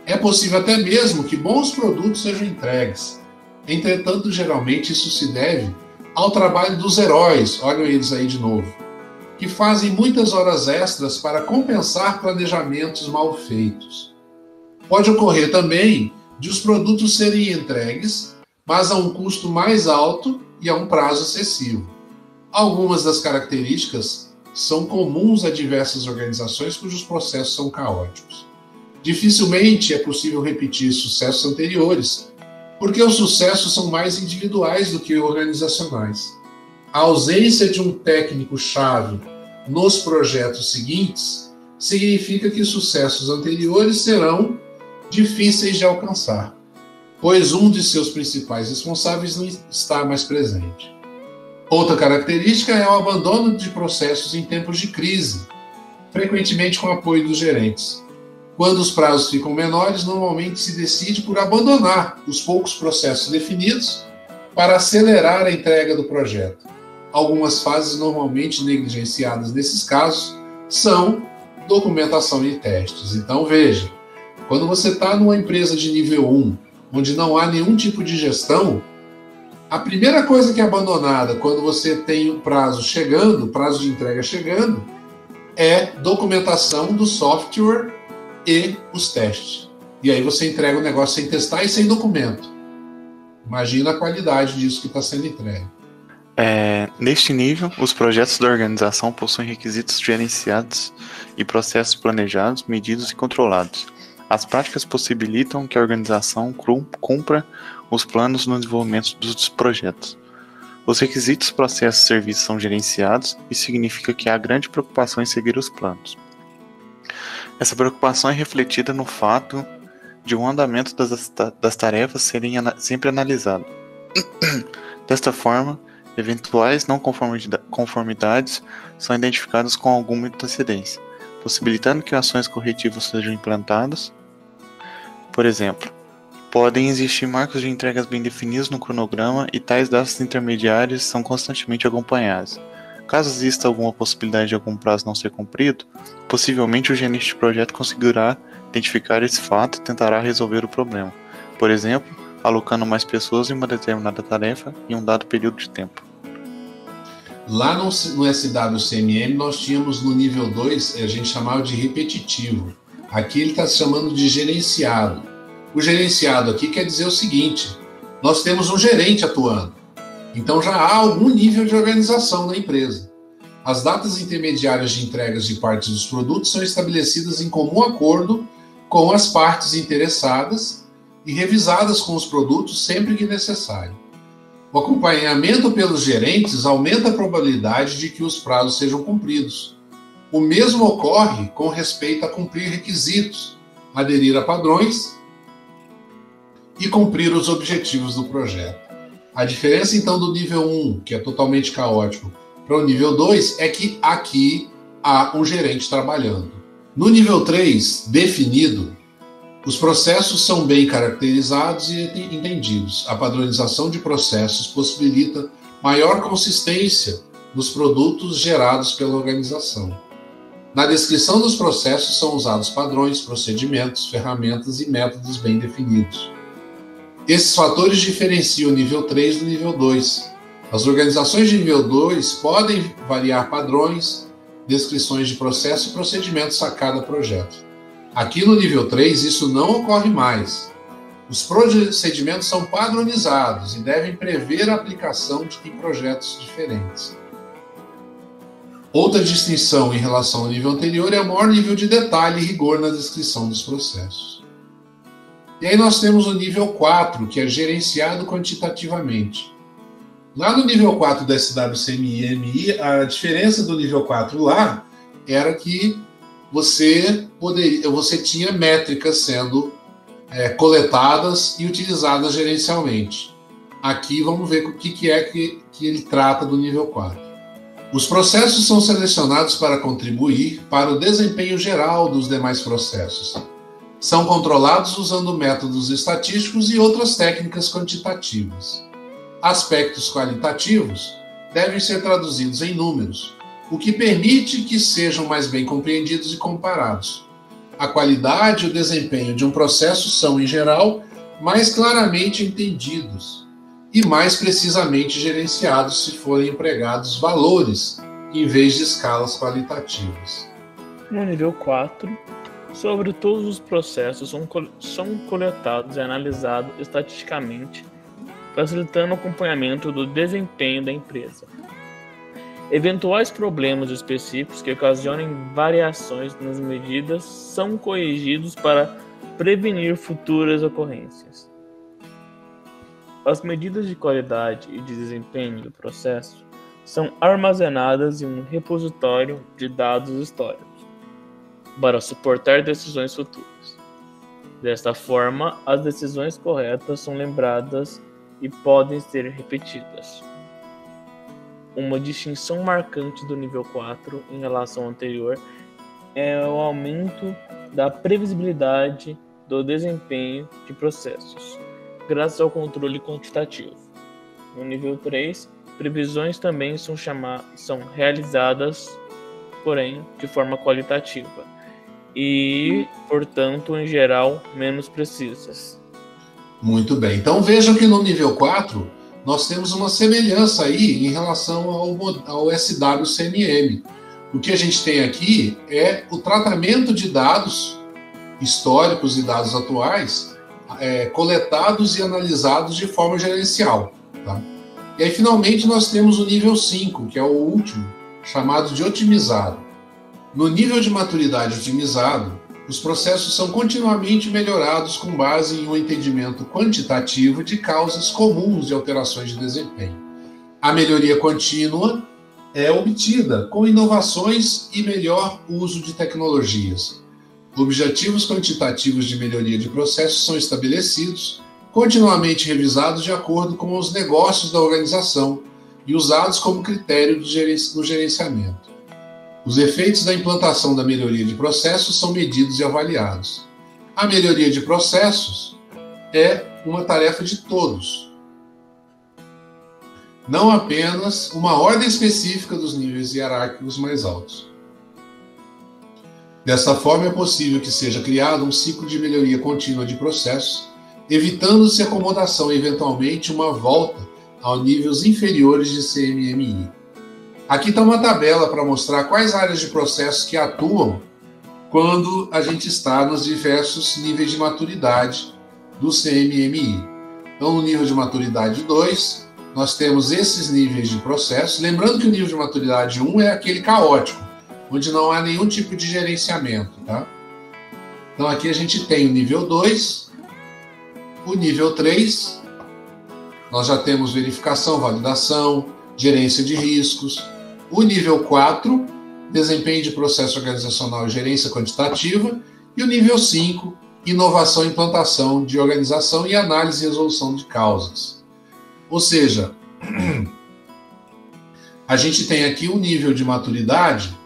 É possível até mesmo que bons produtos sejam entregues. Entretanto, geralmente isso se deve ao trabalho dos heróis, olham eles aí de novo, que fazem muitas horas extras para compensar planejamentos mal feitos. Pode ocorrer também de os produtos serem entregues, mas a um custo mais alto e a um prazo excessivo. Algumas das características são comuns a diversas organizações cujos processos são caóticos. Dificilmente é possível repetir sucessos anteriores, porque os sucessos são mais individuais do que organizacionais. A ausência de um técnico-chave nos projetos seguintes significa que sucessos anteriores serão difíceis de alcançar, pois um de seus principais responsáveis não está mais presente. Outra característica é o abandono de processos em tempos de crise, frequentemente com apoio dos gerentes. Quando os prazos ficam menores, normalmente se decide por abandonar os poucos processos definidos para acelerar a entrega do projeto. Algumas fases normalmente negligenciadas nesses casos são documentação e testes. Então, veja, quando você está numa empresa de nível 1, onde não há nenhum tipo de gestão, a primeira coisa que é abandonada quando você tem o prazo chegando, o prazo de entrega chegando, é documentação do software e os testes. E aí você entrega o negócio sem testar e sem documento. Imagina a qualidade disso que está sendo entregue. Neste nível, os projetos da organização possuem requisitos gerenciados e processos planejados, medidos e controlados. As práticas possibilitam que a organização cumpra os planos no desenvolvimento dos projetos. Os requisitos, processos e serviços são gerenciados e significa que há grande preocupação em seguir os planos. Essa preocupação é refletida no fato de o andamento das tarefas serem sempre analisado. Desta forma, eventuais não conformidades são identificadas com alguma antecedência, possibilitando que ações corretivas sejam implantadas. Por exemplo, podem existir marcos de entregas bem definidos no cronograma e tais datas intermediárias são constantemente acompanhadas. Caso exista alguma possibilidade de algum prazo não ser cumprido, possivelmente o gerente de projeto conseguirá identificar esse fato e tentará resolver o problema. Por exemplo, alocando mais pessoas em uma determinada tarefa em um dado período de tempo. Lá no SWCMM, nós tínhamos no nível 2, a gente chamava de repetitivo. Aqui ele está se chamando de gerenciado. O gerenciado aqui quer dizer o seguinte: nós temos um gerente atuando. Então já há algum nível de organização na empresa. As datas intermediárias de entregas de partes dos produtos são estabelecidas em comum acordo com as partes interessadas e revisadas com os produtos sempre que necessário. O acompanhamento pelos gerentes aumenta a probabilidade de que os prazos sejam cumpridos. O mesmo ocorre com respeito a cumprir requisitos, aderir a padrões e cumprir os objetivos do projeto. A diferença, então, do nível 1, que é totalmente caótico, para o nível 2 é que aqui há um gerente trabalhando. No nível 3, definido, os processos são bem caracterizados e entendidos. A padronização de processos possibilita maior consistência nos produtos gerados pela organização. Na descrição dos processos são usados padrões, procedimentos, ferramentas e métodos bem definidos. Esses fatores diferenciam o nível 3 do nível 2. As organizações de nível 2 podem variar padrões, descrições de processo e procedimentos a cada projeto. Aqui no nível 3, isso não ocorre mais. Os procedimentos são padronizados e devem prever a aplicação em projetos diferentes. Outra distinção em relação ao nível anterior é o maior nível de detalhe e rigor na descrição dos processos. E aí nós temos o nível 4, que é gerenciado quantitativamente. Lá no nível 4 do SWCMI, a diferença do nível 4 lá era que você tinha métricas sendo coletadas e utilizadas gerencialmente. Aqui vamos ver o que é que ele trata do nível 4. Os processos são selecionados para contribuir para o desempenho geral dos demais processos. São controlados usando métodos estatísticos e outras técnicas quantitativas. Aspectos qualitativos devem ser traduzidos em números, o que permite que sejam mais bem compreendidos e comparados. A qualidade e o desempenho de um processo são, em geral, mais claramente entendidos e mais precisamente gerenciados se forem empregados valores em vez de escalas qualitativas. No nível 4, sobre todos os processos são coletados e analisados estatisticamente, facilitando o acompanhamento do desempenho da empresa. Eventuais problemas específicos que ocasionem variações nas medidas são corrigidos para prevenir futuras ocorrências. As medidas de qualidade e de desempenho do processo são armazenadas em um repositório de dados históricos para suportar decisões futuras. Desta forma, as decisões corretas são lembradas e podem ser repetidas. Uma distinção marcante do nível 4 em relação ao anterior é o aumento da previsibilidade do desempenho de processos, graças ao controle quantitativo. No nível 3, previsões também são realizadas, porém, de forma qualitativa e, portanto, em geral, menos precisas. Muito bem. Então vejam que no nível 4 nós temos uma semelhança aí em relação ao SWCMM. O que a gente tem aqui é o tratamento de dados históricos e dados atuais coletados e analisados de forma gerencial. Tá? E aí, finalmente, nós temos o nível 5, que é o último, chamado de otimizado. No nível de maturidade otimizado, os processos são continuamente melhorados com base em um entendimento quantitativo de causas comuns de alterações de desempenho. A melhoria contínua é obtida com inovações e melhor uso de tecnologias. Objetivos quantitativos de melhoria de processos são estabelecidos, continuamente revisados de acordo com os negócios da organização e usados como critério do gerenciamento. Os efeitos da implantação da melhoria de processos são medidos e avaliados. A melhoria de processos é uma tarefa de todos, não apenas uma ordem específica dos níveis hierárquicos mais altos. Dessa forma, é possível que seja criado um ciclo de melhoria contínua de processos, evitando-se acomodação e, eventualmente, uma volta aos níveis inferiores de CMMI. Aqui está uma tabela para mostrar quais áreas de processos que atuam quando a gente está nos diversos níveis de maturidade do CMMI. Então, no nível de maturidade 2, nós temos esses níveis de processos. Lembrando que o nível de maturidade 1 é aquele caótico, onde não há nenhum tipo de gerenciamento. Tá? Então, aqui a gente tem o nível 2, o nível 3, nós já temos verificação, validação, gerência de riscos. O nível 4, desempenho de processo organizacional e gerência quantitativa. E o nível 5, inovação e implantação de organização e análise e resolução de causas. Ou seja, a gente tem aqui um nível de maturidade,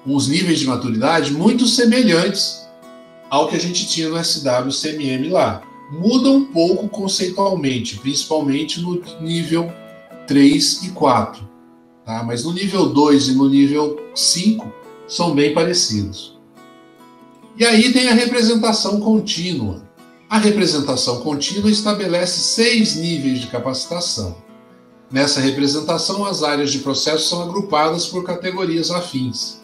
uns níveis de maturidade muito semelhantes ao que a gente tinha no SWCMM lá. Muda um pouco conceitualmente, principalmente no nível 3 e 4. Tá? Mas no nível 2 e no nível 5 são bem parecidos. E aí tem a representação contínua. A representação contínua estabelece 6 níveis de capacitação. Nessa representação, as áreas de processo são agrupadas por categorias afins.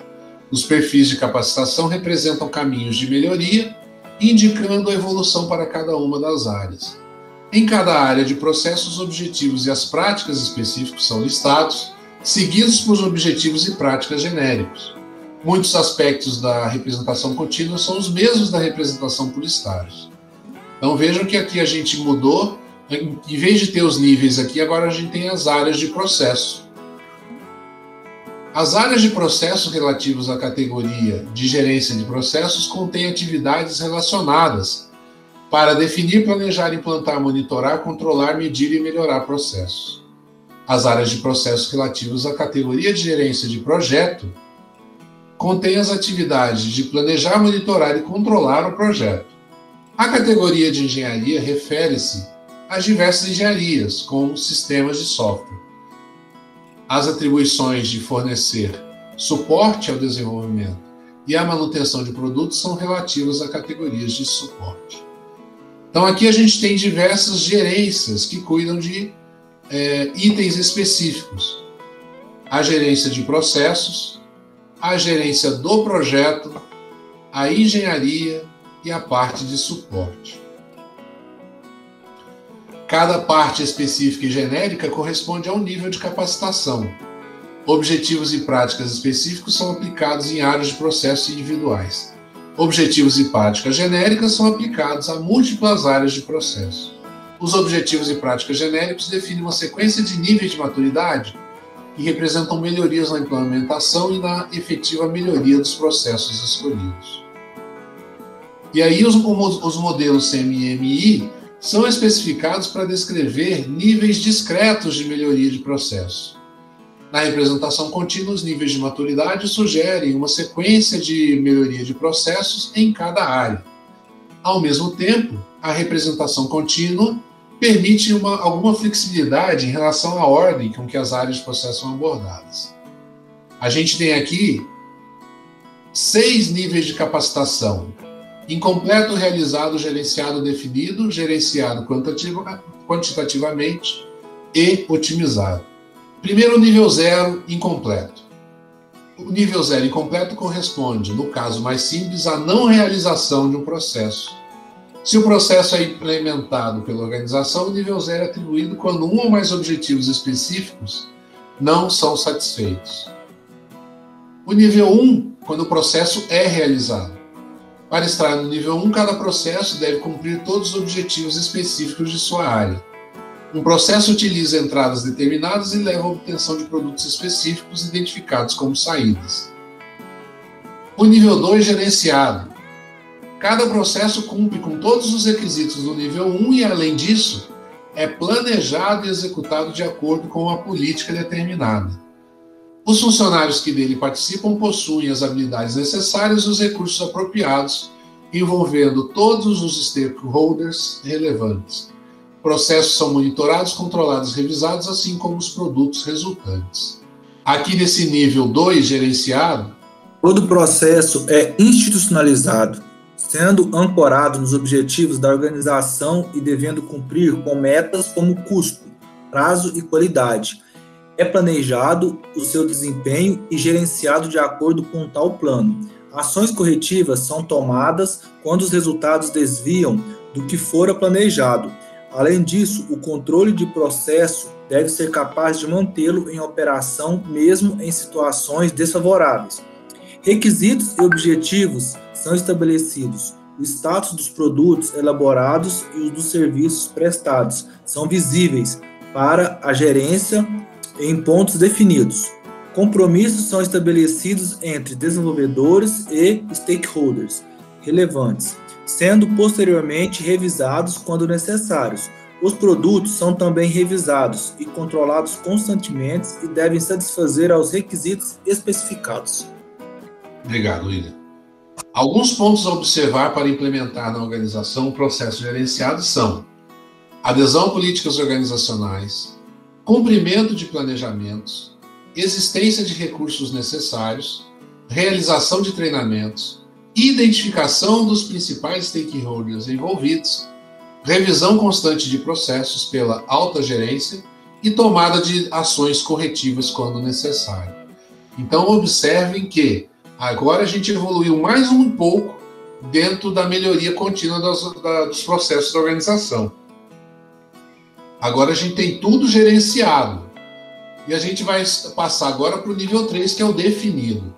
Os perfis de capacitação representam caminhos de melhoria, indicando a evolução para cada uma das áreas. Em cada área de processo, os objetivos e as práticas específicos são listados, seguidos por objetivos e práticas genéricos. Muitos aspectos da representação contínua são os mesmos da representação por estágios. Então vejam que aqui a gente mudou, em vez de ter os níveis aqui, agora a gente tem as áreas de processo. As áreas de processo relativas à categoria de gerência de processos contêm atividades relacionadas para definir, planejar, implantar, monitorar, controlar, medir e melhorar processos. As áreas de processos relativas à categoria de gerência de projeto contêm as atividades de planejar, monitorar e controlar o projeto. A categoria de engenharia refere-se às diversas engenharias, como sistemas de software. As atribuições de fornecer suporte ao desenvolvimento e à manutenção de produtos são relativas a categorias de suporte. Então, aqui a gente tem diversas gerências que cuidam de itens específicos. A gerência de processos, a gerência do projeto, a engenharia e a parte de suporte. Cada parte específica e genérica corresponde a um nível de capacitação. Objetivos e práticas específicos são aplicados em áreas de processos individuais. Objetivos e práticas genéricas são aplicados a múltiplas áreas de processo. Os objetivos e práticas genéricos definem uma sequência de níveis de maturidade que representam melhorias na implementação e na efetiva melhoria dos processos escolhidos. E aí os modelos CMMI são especificados para descrever níveis discretos de melhoria de processo. Na representação contínua, os níveis de maturidade sugerem uma sequência de melhoria de processos em cada área. Ao mesmo tempo, a representação contínua permite alguma flexibilidade em relação à ordem com que as áreas de processo são abordadas. A gente tem aqui 6 níveis de capacitação: incompleto, realizado, gerenciado, definido, gerenciado quantitativamente e otimizado. Primeiro, nível 0, incompleto. O nível 0 incompleto corresponde, no caso mais simples, à não realização de um processo. Se o processo é implementado pela organização, o nível 0 é atribuído quando um ou mais objetivos específicos não são satisfeitos. O nível 1, quando o processo é realizado. Para estar no nível 1, cada processo deve cumprir todos os objetivos específicos de sua área. Um processo utiliza entradas determinadas e leva à obtenção de produtos específicos identificados como saídas. O nível 2, gerenciado. Cada processo cumpre com todos os requisitos do nível 1 e, além disso, é planejado e executado de acordo com uma política determinada. Os funcionários que dele participam possuem as habilidades necessárias e os recursos apropriados, envolvendo todos os stakeholders relevantes. Processos são monitorados, controlados e revisados, assim como os produtos resultantes. Aqui nesse nível 2, gerenciado, todo processo é institucionalizado, sendo ancorado nos objetivos da organização e devendo cumprir com metas como custo, prazo e qualidade. É planejado o seu desempenho e gerenciado de acordo com tal plano. Ações corretivas são tomadas quando os resultados desviam do que fora planejado. Além disso, o controle de processo deve ser capaz de mantê-lo em operação mesmo em situações desfavoráveis. Requisitos e objetivos são estabelecidos. O status dos produtos elaborados e os dos serviços prestados são visíveis para a gerência em pontos definidos. Compromissos são estabelecidos entre desenvolvedores e stakeholders relevantes, sendo posteriormente revisados quando necessários. Os produtos são também revisados e controlados constantemente e devem satisfazer aos requisitos especificados. Obrigado, William. Alguns pontos a observar para implementar na organização o processo gerenciado são: adesão a políticas organizacionais, cumprimento de planejamentos, existência de recursos necessários, realização de treinamentos, identificação dos principais stakeholders envolvidos, revisão constante de processos pela alta gerência e tomada de ações corretivas quando necessário. Então, observem que agora a gente evoluiu mais um pouco dentro da melhoria contínua dos processos da organização. Agora a gente tem tudo gerenciado. E a gente vai passar agora para o nível 3, que é o definido.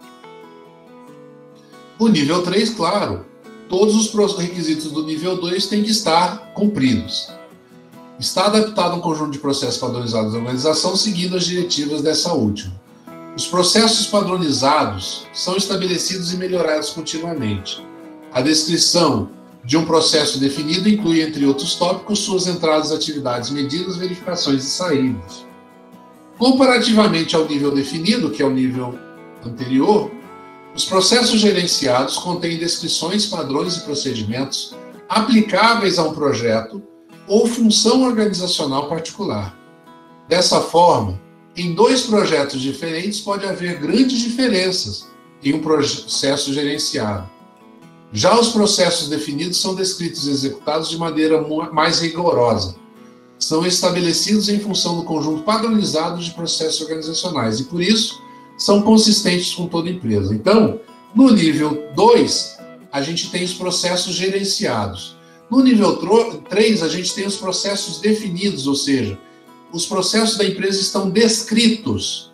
O nível 3, claro, todos os requisitos do nível 2 têm que estar cumpridos. Está adaptado um conjunto de processos padronizados da organização, seguindo as diretivas dessa última. Os processos padronizados são estabelecidos e melhorados continuamente. A descrição de um processo definido inclui, entre outros tópicos, suas entradas, atividades, medidas, verificações e saídas. Comparativamente ao nível definido, que é o nível anterior, os processos gerenciados contêm descrições, padrões e procedimentos aplicáveis a um projeto ou função organizacional particular. Dessa forma, em 2 projetos diferentes pode haver grandes diferenças em um processo gerenciado. Já os processos definidos são descritos e executados de maneira mais rigorosa. São estabelecidos em função do conjunto padronizado de processos organizacionais e, por isso, são consistentes com toda empresa. Então, no nível 2, a gente tem os processos gerenciados. No nível 3, a gente tem os processos definidos, ou seja, os processos da empresa estão descritos.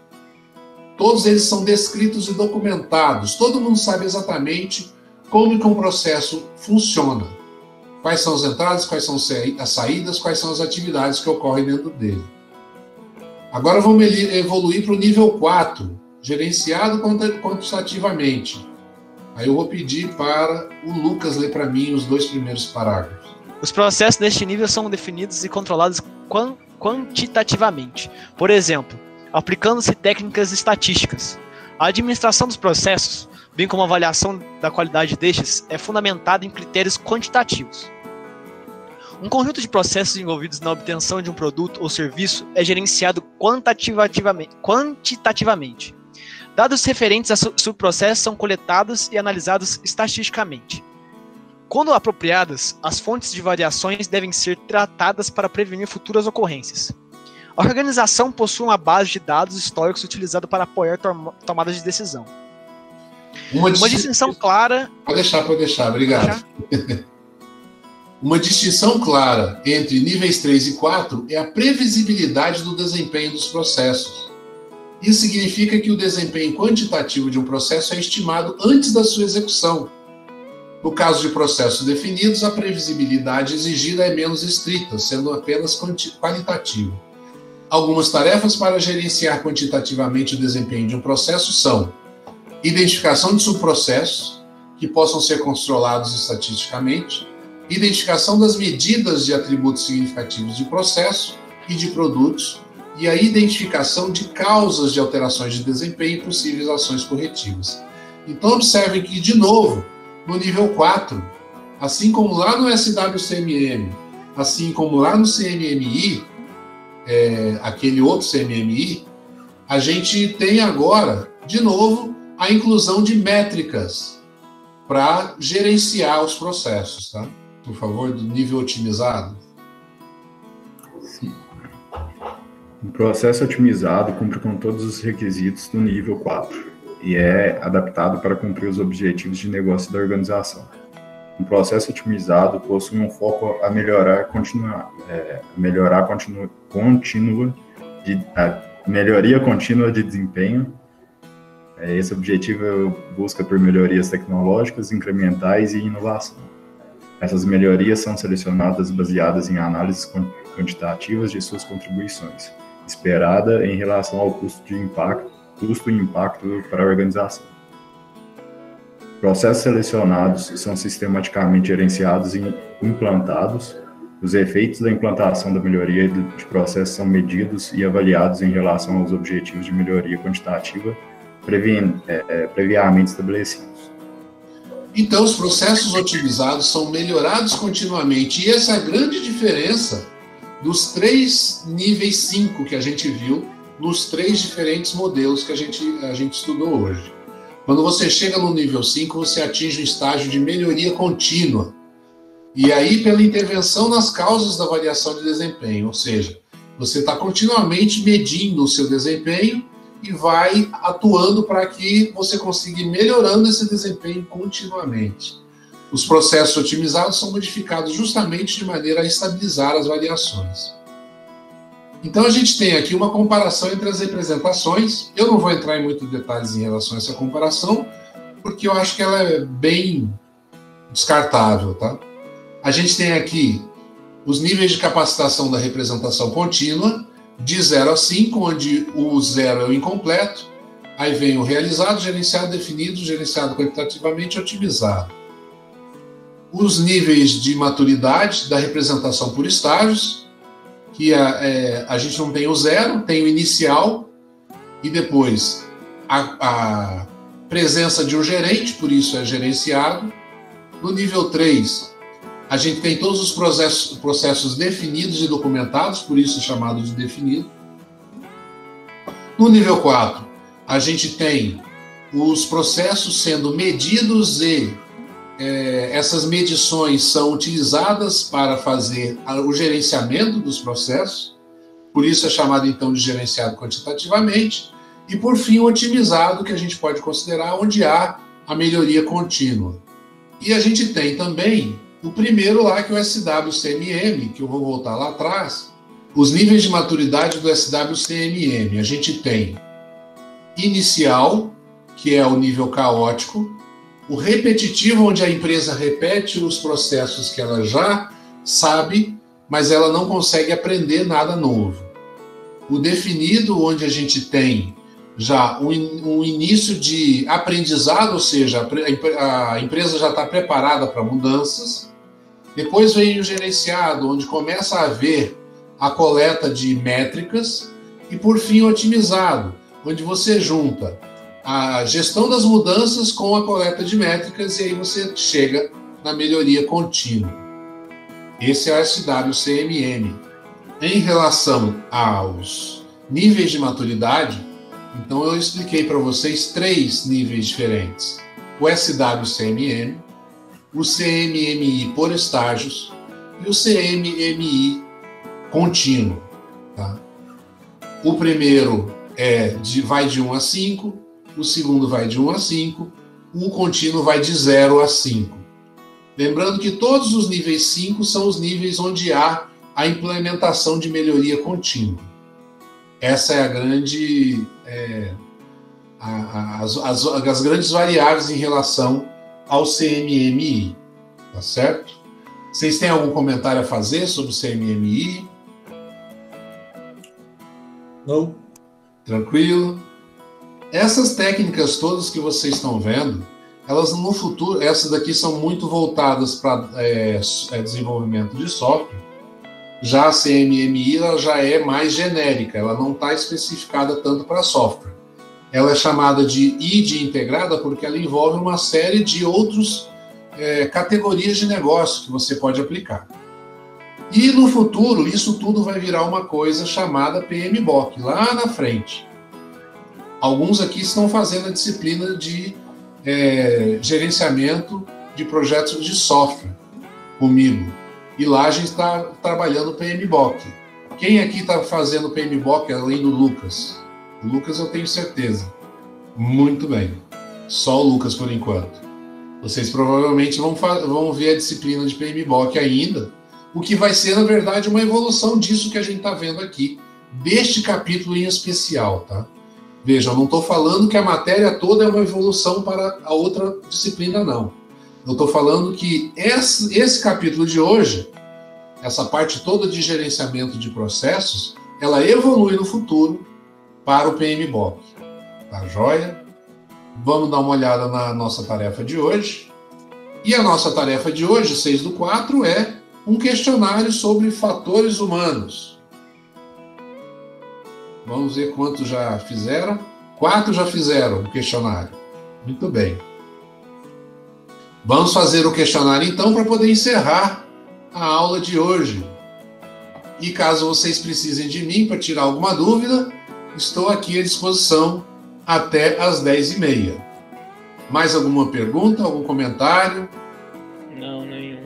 Todos eles são descritos e documentados. Todo mundo sabe exatamente como que um processo funciona. Quais são as entradas, quais são as saídas, quais são as atividades que ocorrem dentro dele. Agora vamos evoluir para o nível 4, gerenciado quantitativamente. Aí eu vou pedir para o Lucas ler para mim os 2 primeiros parágrafos. Os processos deste nível são definidos e controlados quantitativamente. Por exemplo, aplicando-se técnicas estatísticas. A administração dos processos, bem como a avaliação da qualidade destes, é fundamentada em critérios quantitativos. Um conjunto de processos envolvidos na obtenção de um produto ou serviço é gerenciado quantitativamente. Dados referentes a subprocessos são coletados e analisados estatisticamente. Quando apropriadas, as fontes de variações devem ser tratadas para prevenir futuras ocorrências. A organização possui uma base de dados históricos utilizada para apoiar tomadas de decisão. Uma distinção clara... Pode deixar, obrigado. Uma distinção clara entre níveis 3 e 4 é a previsibilidade do desempenho dos processos. Isso significa que o desempenho quantitativo de um processo é estimado antes da sua execução. No caso de processos definidos, a previsibilidade exigida é menos estrita, sendo apenas qualitativa. Algumas tarefas para gerenciar quantitativamente o desempenho de um processo são: identificação de subprocessos, que possam ser controlados estatisticamente, identificação das medidas de atributos significativos de processo e de produtos, e a identificação de causas de alterações de desempenho e possíveis ações corretivas. Então, observem que, de novo, no nível 4, assim como lá no SWCMM, assim como lá no CMMI, aquele outro CMMI, a gente tem agora, de novo, a inclusão de métricas para gerenciar os processos, tá? Por favor, do nível otimizado. Sim. O processo otimizado cumpre com todos os requisitos do nível 4 e é adaptado para cumprir os objetivos de negócio da organização. Um processo otimizado possui um foco a melhoria contínua de desempenho. Esse objetivo busca por melhorias tecnológicas, incrementais e inovação. Essas melhorias são selecionadas baseadas em análises quantitativas de suas contribuições, esperada em relação ao custo e impacto para a organização. Processos selecionados são sistematicamente gerenciados e implantados. Os efeitos da implantação da melhoria de processo são medidos e avaliados em relação aos objetivos de melhoria quantitativa previamente estabelecidos. Então, os processos otimizados são melhorados continuamente, e essa é a grande diferença dos 3 níveis 5 que a gente viu nos 3 diferentes modelos que a gente estudou hoje. Quando você chega no nível 5, você atinge um estágio de melhoria contínua. E aí, pela intervenção nas causas da variação de desempenho, ou seja, você está continuamente medindo o seu desempenho e vai atuando para que você consiga ir melhorando esse desempenho continuamente. Os processos otimizados são modificados justamente de maneira a estabilizar as variações. Então, a gente tem aqui uma comparação entre as representações. Eu não vou entrar em muitos detalhes em relação a essa comparação, porque eu acho que ela é bem descartável, tá? A gente tem aqui os níveis de capacitação da representação contínua, de 0 a 5, onde o 0 é o incompleto, aí vem o realizado, gerenciado, definido, gerenciado quantitativamente, otimizado. Os níveis de maturidade da representação por estágios, que a gente não tem o 0, tem o inicial, e depois a presença de um gerente, por isso é gerenciado. No nível 3, a gente tem todos os processos definidos e documentados, por isso é chamado de definido. No nível 4, a gente tem os processos sendo medidos e essas medições são utilizadas para fazer o gerenciamento dos processos, por isso é chamado então de gerenciado quantitativamente, e por fim o otimizado, que a gente pode considerar onde há a melhoria contínua. E a gente tem também o primeiro lá, que é o SWCMM, que eu vou voltar lá atrás, os níveis de maturidade do SWCMM. A gente tem inicial, que é o nível caótico, o repetitivo, onde a empresa repete os processos que ela já sabe, mas ela não consegue aprender nada novo. O definido, onde a gente tem já um início de aprendizado, ou seja, a empresa já está preparada para mudanças. Depois vem o gerenciado, onde começa a haver a coleta de métricas. E, por fim, o otimizado, onde você junta a gestão das mudanças com a coleta de métricas, e aí você chega na melhoria contínua. Esse é o SWCMM. Em relação aos níveis de maturidade, então eu expliquei para vocês 3 níveis diferentes. O SWCMM, o CMMI por estágios e o CMMI contínuo. Tá? O primeiro vai de 1 a 5, o segundo vai de 1 a 5, o contínuo vai de 0 a 5. Lembrando que todos os níveis 5 são os níveis onde há a implementação de melhoria contínua. Essa é a grande, as grandes variáveis em relação ao CMMI, tá certo? Vocês têm algum comentário a fazer sobre o CMMI? Não. Tranquilo? Essas técnicas todas que vocês estão vendo, elas no futuro, essas daqui são muito voltadas para desenvolvimento de software. Já a CMMI ela já é mais genérica, ela não está especificada tanto para software. Ela é chamada de ID integrada porque ela envolve uma série de outras categorias de negócio que você pode aplicar. E no futuro, isso tudo vai virar uma coisa chamada PMBOK, lá na frente. Alguns aqui estão fazendo a disciplina de gerenciamento de projetos de software comigo. E lá a gente está trabalhando o PMBOK. Quem aqui está fazendo o PMBOK além do Lucas? O Lucas eu tenho certeza. Muito bem. Só o Lucas por enquanto. Vocês provavelmente vão ver a disciplina de PMBOK ainda, o que vai ser, na verdade, uma evolução disso que a gente está vendo aqui, deste capítulo em especial, tá? Veja, eu não estou falando que a matéria toda é uma evolução para a outra disciplina, não. Eu estou falando que esse capítulo de hoje, essa parte toda de gerenciamento de processos, ela evolui no futuro para o PMBOK. Tá joia? Vamos dar uma olhada na nossa tarefa de hoje. E a nossa tarefa de hoje, 6/4, é um questionário sobre fatores humanos. Vamos ver quantos já fizeram. 4 já fizeram o questionário. Muito bem. Vamos fazer o questionário, então, para poder encerrar a aula de hoje. E caso vocês precisem de mim para tirar alguma dúvida, estou aqui à disposição até às 10h30. Mais alguma pergunta, algum comentário? Não, nenhum.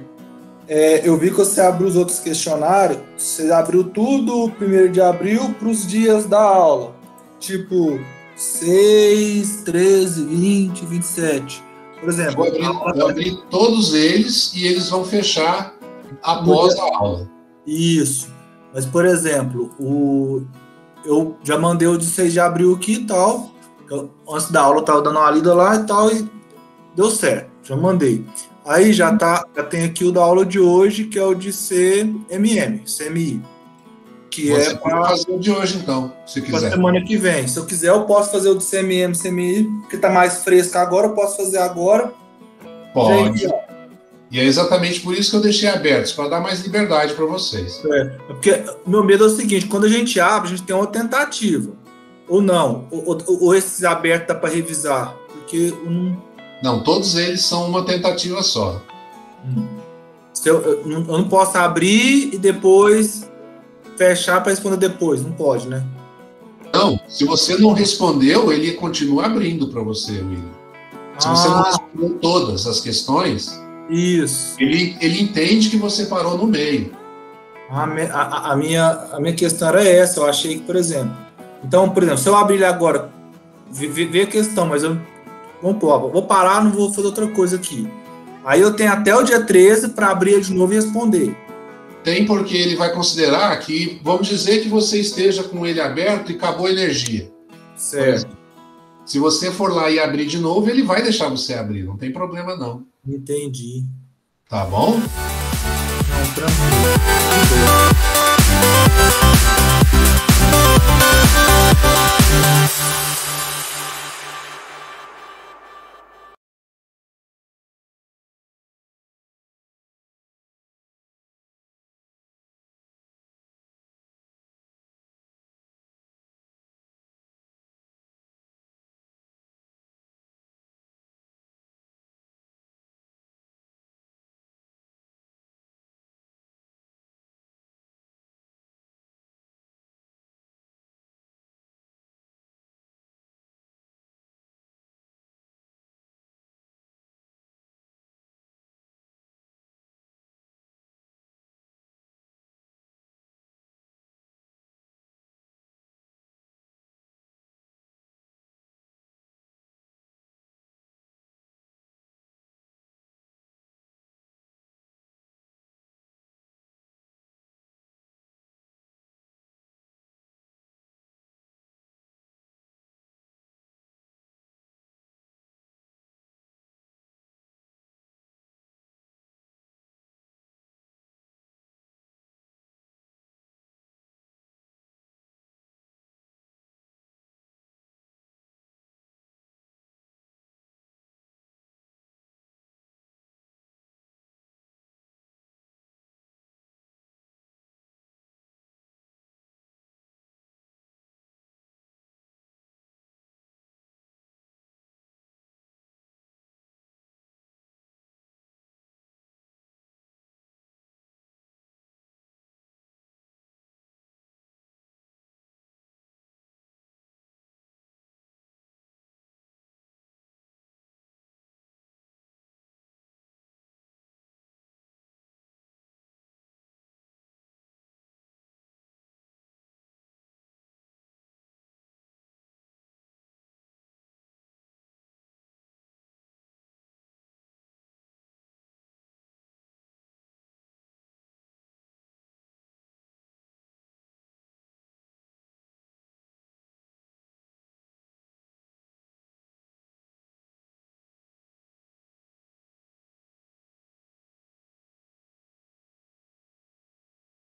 Eu vi que você abriu os outros questionários, você abriu tudo 1º de abril para os dias da aula. Tipo, 6, 13, 20, 27. Por exemplo, eu abri todos eles e eles vão fechar após a aula. Isso. Mas, por exemplo, eu já mandei o de 6 de abril aqui e tal. Antes da aula eu estava dando uma lida lá e tal, e deu certo. Já mandei. Aí já tem aqui o da aula de hoje, que é o de CMI. Que você pode fazer o de hoje, então, se quiser. Para semana que vem. Se eu quiser, eu posso fazer o de CMI, porque está mais fresco agora, eu posso fazer agora. Pode. E é exatamente por isso que eu deixei abertos, para dar mais liberdade para vocês. Porque meu medo é o seguinte, quando a gente abre, a gente tem uma tentativa. Ou não. Ou esses abertos dá para revisar. Porque Não, todos eles são uma tentativa só. Eu não posso abrir e depois fechar para responder depois. Não pode, né? Não, se você não respondeu, ele continua abrindo para você, William. Se você não respondeu todas as questões, isso. Ele entende que você parou no meio. A minha questão era essa. Eu achei que, por exemplo, se eu abrir ele agora, ver a questão, mas vou parar, não vou fazer outra coisa aqui. Aí eu tenho até o dia 13 para abrir ele de novo e responder. Tem, porque ele vai considerar que, vamos dizer que você esteja com ele aberto e acabou a energia. Certo. Se você for lá e abrir de novo, ele vai deixar você abrir, não tem problema não. Entendi. Tá bom? Não, tranquilo.